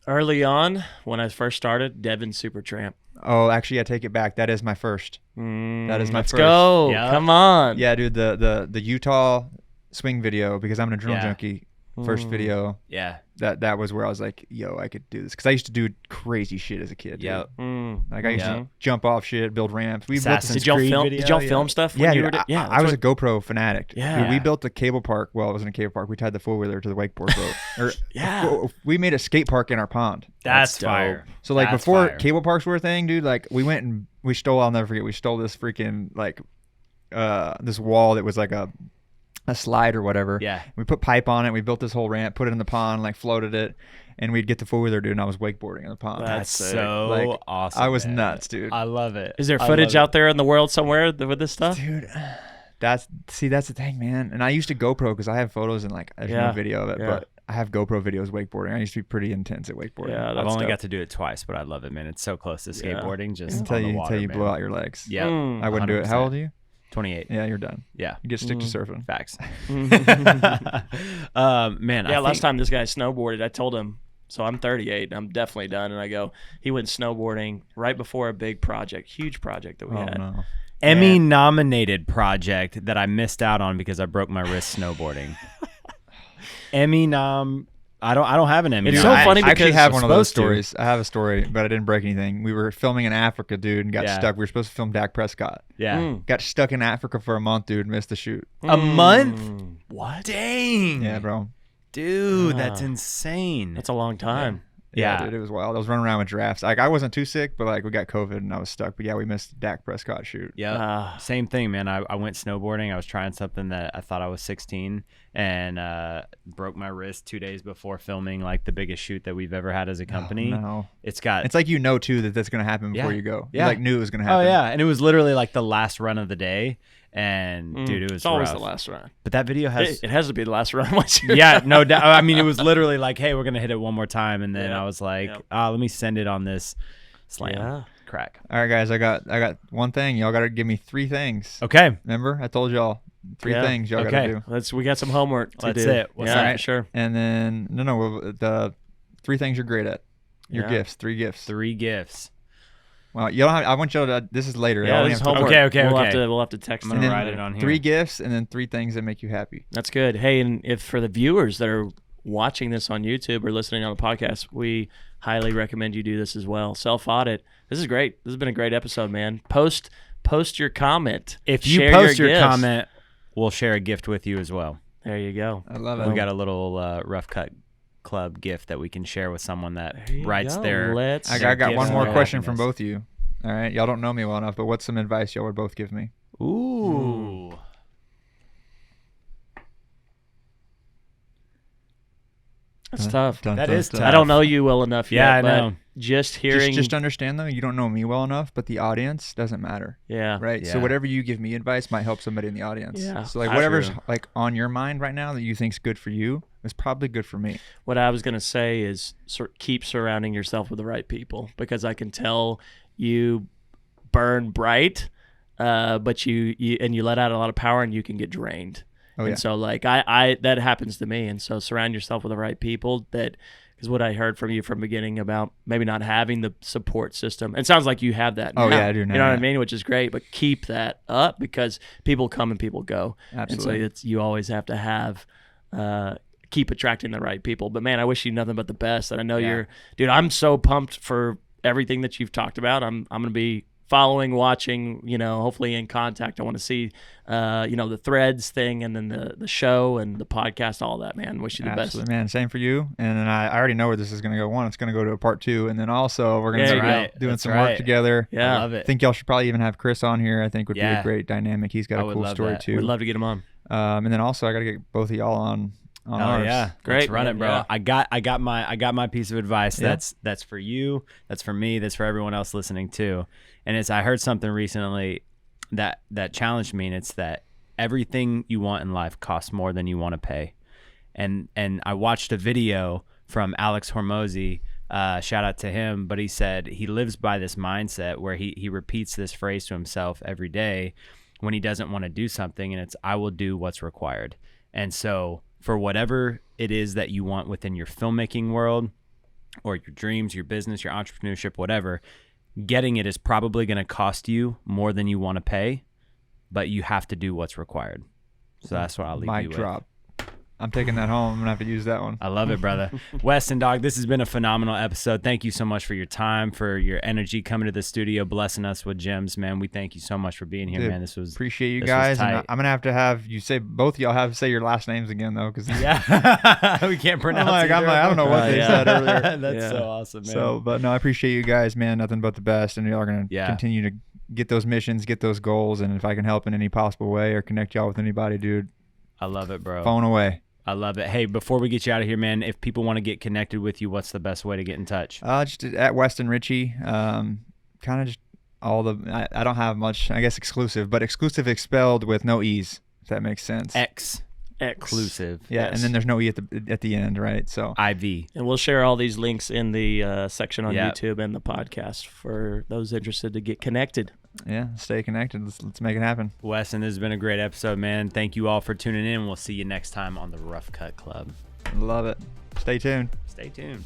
Early on, when I first started, Devin Supertramp. Oh, actually, I take it back. That is my first. That is my Let's first. go. Yeah. Come on. Yeah, dude, the Utah swing video, because I'm an adrenaline Yeah. junkie. First video. Yeah. That was where I was like, yo, I could do this. Because I used to do crazy shit as a kid. Dude. Yep. Like I used Yeah. to jump off shit, build ramps. We built Assassin's Did y'all Creed film? video, Did y'all yeah. film stuff? Yeah, when you dude, were I was a GoPro fanatic. Yeah. Dude, we built a cable park. Well, it wasn't a cable park. We tied the four-wheeler to the wakeboard boat. Or, Yeah. we made a skate park in our pond. That's dope. fire. So like That's before fire. cable parks were a thing, dude, like we went and we stole, I'll never forget, we stole this freaking like this wall that was like a slide or whatever. Yeah. We put pipe on it. We built this whole ramp, put it in the pond, like floated it. and we'd get the 4-wheeler, dude, and I was wakeboarding in the pond. That's That's sick. so Like, awesome. I was man. nuts, dude. I love it. Is there I footage love out there in the world somewhere with this stuff? Dude, that's the thing, man. And I used to GoPro because I have photos and like there's Yeah, no video of it, yeah. but I have GoPro videos wakeboarding. I used to be pretty intense at wakeboarding. Yeah, I've that's only dope. got to do it twice, but I love it, man. It's so close to skateboarding. Just until on the you water, you man. blow out your legs. Yeah, I wouldn't do it. How old are you? 28. Yeah, you're done. Yeah, You get stick to surfing. facts. Man, Yeah, I last think, time this guy snowboarded, I told him, so I'm 38, I'm definitely done. And I go, he went snowboarding right before a big project, huge project that we Oh had. no. Emmy nominated project that I missed out on because I broke my wrist snowboarding. Emmy nom. I don't have an Emmy. It's nom. so funny I actually because have I'm one of those supposed to. stories. I have a story, but I didn't break anything. We were filming in Africa, dude, and got Yeah. stuck. We were supposed to film Dak Prescott. Yeah, Got stuck in Africa for a month, dude. Missed the shoot. a month. What? Dang. Yeah, bro. Dude, that's Ah. insane. That's a long time. Yeah. dude, it was wild. I was running around with giraffes. Like I wasn't too sick, but like we got COVID and I was stuck. But yeah, we missed Dak Prescott shoot. Yeah, Ah. same thing, man. I went snowboarding. I was trying something that I thought I was 16 and broke my wrist 2 days before filming like the biggest shoot that we've ever had as a company. Oh, no. It's got It's like too that that's gonna happen before Yeah. you go. Yeah. You like knew it was gonna oh happen. yeah, and it was literally like the last run of the day, and dude, it was It's always rough. the last run. But that video has It has to be the last run once you're yeah, no doubt. I mean, it was literally like, hey, we're gonna hit it one more time, and then Yeah. I was like, Yep. let me send it on this slam Yeah. crack. All right, guys. I got one thing. Y'all gotta give me 3 things. Okay, Remember, I told y'all 3 Yeah. things y'all Okay. gotta do. We got some homework to That's do. it. What's yeah, that? for sure. And then the 3 things you're great at. Your Yeah. gifts. 3 gifts. 3 gifts. Well, you don't have. I want y'all to. This is later. Yeah, Y'all this is only have to- homework. Okay. We'll have to text I'm them. gonna then write it on here. 3 gifts and then 3 things that make you happy. That's good. Hey, and if for the viewers that are watching this on YouTube or listening on the podcast, we highly recommend you do this as well. Self-audit. This is great. This has been a great episode, man. Post your comment. If you Share post your gifts. comment, we'll share a gift with you as well. There you go. I love it. We got a little rough cut club gift that we can share with someone that There you writes go. their. Let's I got gifts one and more their question from happiness. both of you. All right, y'all don't know me well enough, but what's some advice y'all would both give me? Ooh. That's tough. That is tough. I don't know you well enough yet. Yeah, I but know. Just hearing. Just understand though, you don't know me well enough, but the audience doesn't matter, yeah. right? So Yeah. whatever you give me advice might help somebody in the audience. Yeah. So like That's whatever's true. like on your mind right now that you think's good for you is probably good for me. What I was going to say is keep surrounding yourself with the right people, because I can tell you burn bright, but you let out a lot of power and you can get drained. Oh and yeah. so like I that happens to me. And so surround yourself with the right people. That is what I heard from you from the beginning about maybe not having the support system. It sounds like you have that Oh, now. yeah, I do now, You know what I yeah. mean? Which is great, but keep that up, because people come and people go. Absolutely. And so you always have to have keep attracting the right people. But man, I wish you nothing but the best. And I know Yeah. dude, I'm so pumped for everything that you've talked about. I'm going to be following, watching, hopefully in contact. I want to see, the threads thing, and then the show and the podcast, all that, man. Wish you the Absolutely, best. man. Same for you. And then I already know where this is going to go. One, it's going to go to a part 2, and then also we're going to There you start go. doing That's some right. work together. Yeah. I love I it. think y'all should probably even have Chris on here. I think would be Yeah. a great dynamic. He's got I a would cool love story that. too. We'd love to get him on. And then also I got to get both of y'all on Oh ours. yeah, Great, Let's run man. it, bro. Yeah. I got my piece of advice. Yeah. That's for you. That's for me. That's for everyone else listening too. And I heard something recently that challenged me, and it's that everything you want in life costs more than you want to pay. And I watched a video from Alex Hormozy. Shout out to him. But he said he lives by this mindset where he repeats this phrase to himself every day when he doesn't want to do something, and it's I will do what's required. And so for whatever it is that you want within your filmmaking world or your dreams, your business, your entrepreneurship, whatever, getting it is probably going to cost you more than you want to pay, but you have to do what's required. So that's what I'll leave you Mic with. drop. I'm taking that home. I'm gonna have to use that one. I love it, brother. Weston, dog, this has been a phenomenal episode. Thank you so much for your time, for your energy, coming to the studio, blessing us with gems, man. We thank you so much for being here, Dude, man. This was Appreciate you this was guys. And tight. I'm gonna have you say both of y'all have to say your last names again though, because yeah. We can't pronounce I'm like either I of don't know them. what they yeah. said earlier. That's Yeah. so awesome, man. So, but no, I appreciate you guys, man. Nothing but the best, and y'all are gonna Yeah. continue to get those missions, get those goals, and if I can help in any possible way or connect y'all with anybody, dude, I love it, bro. phone away. I love it. Hey, before we get you out of here, man, if people want to get connected with you, what's the best way to get in touch? Just at Weston Richey. Kind of just all the. I don't have much. I guess exclusive, but exclusive expelled with no e's. If that makes sense. Exclusive. Yeah, Yes. and then there's no e at the end, right? So IV. And we'll share all these links in the section on Yep. YouTube and the podcast for those interested to get connected. yeah, stay connected. Let's make it happen. Weston, this has been a great episode, man. Thank you all for tuning in. We'll see you next time on the Rough Cut Club. Love it. Stay tuned. Stay tuned.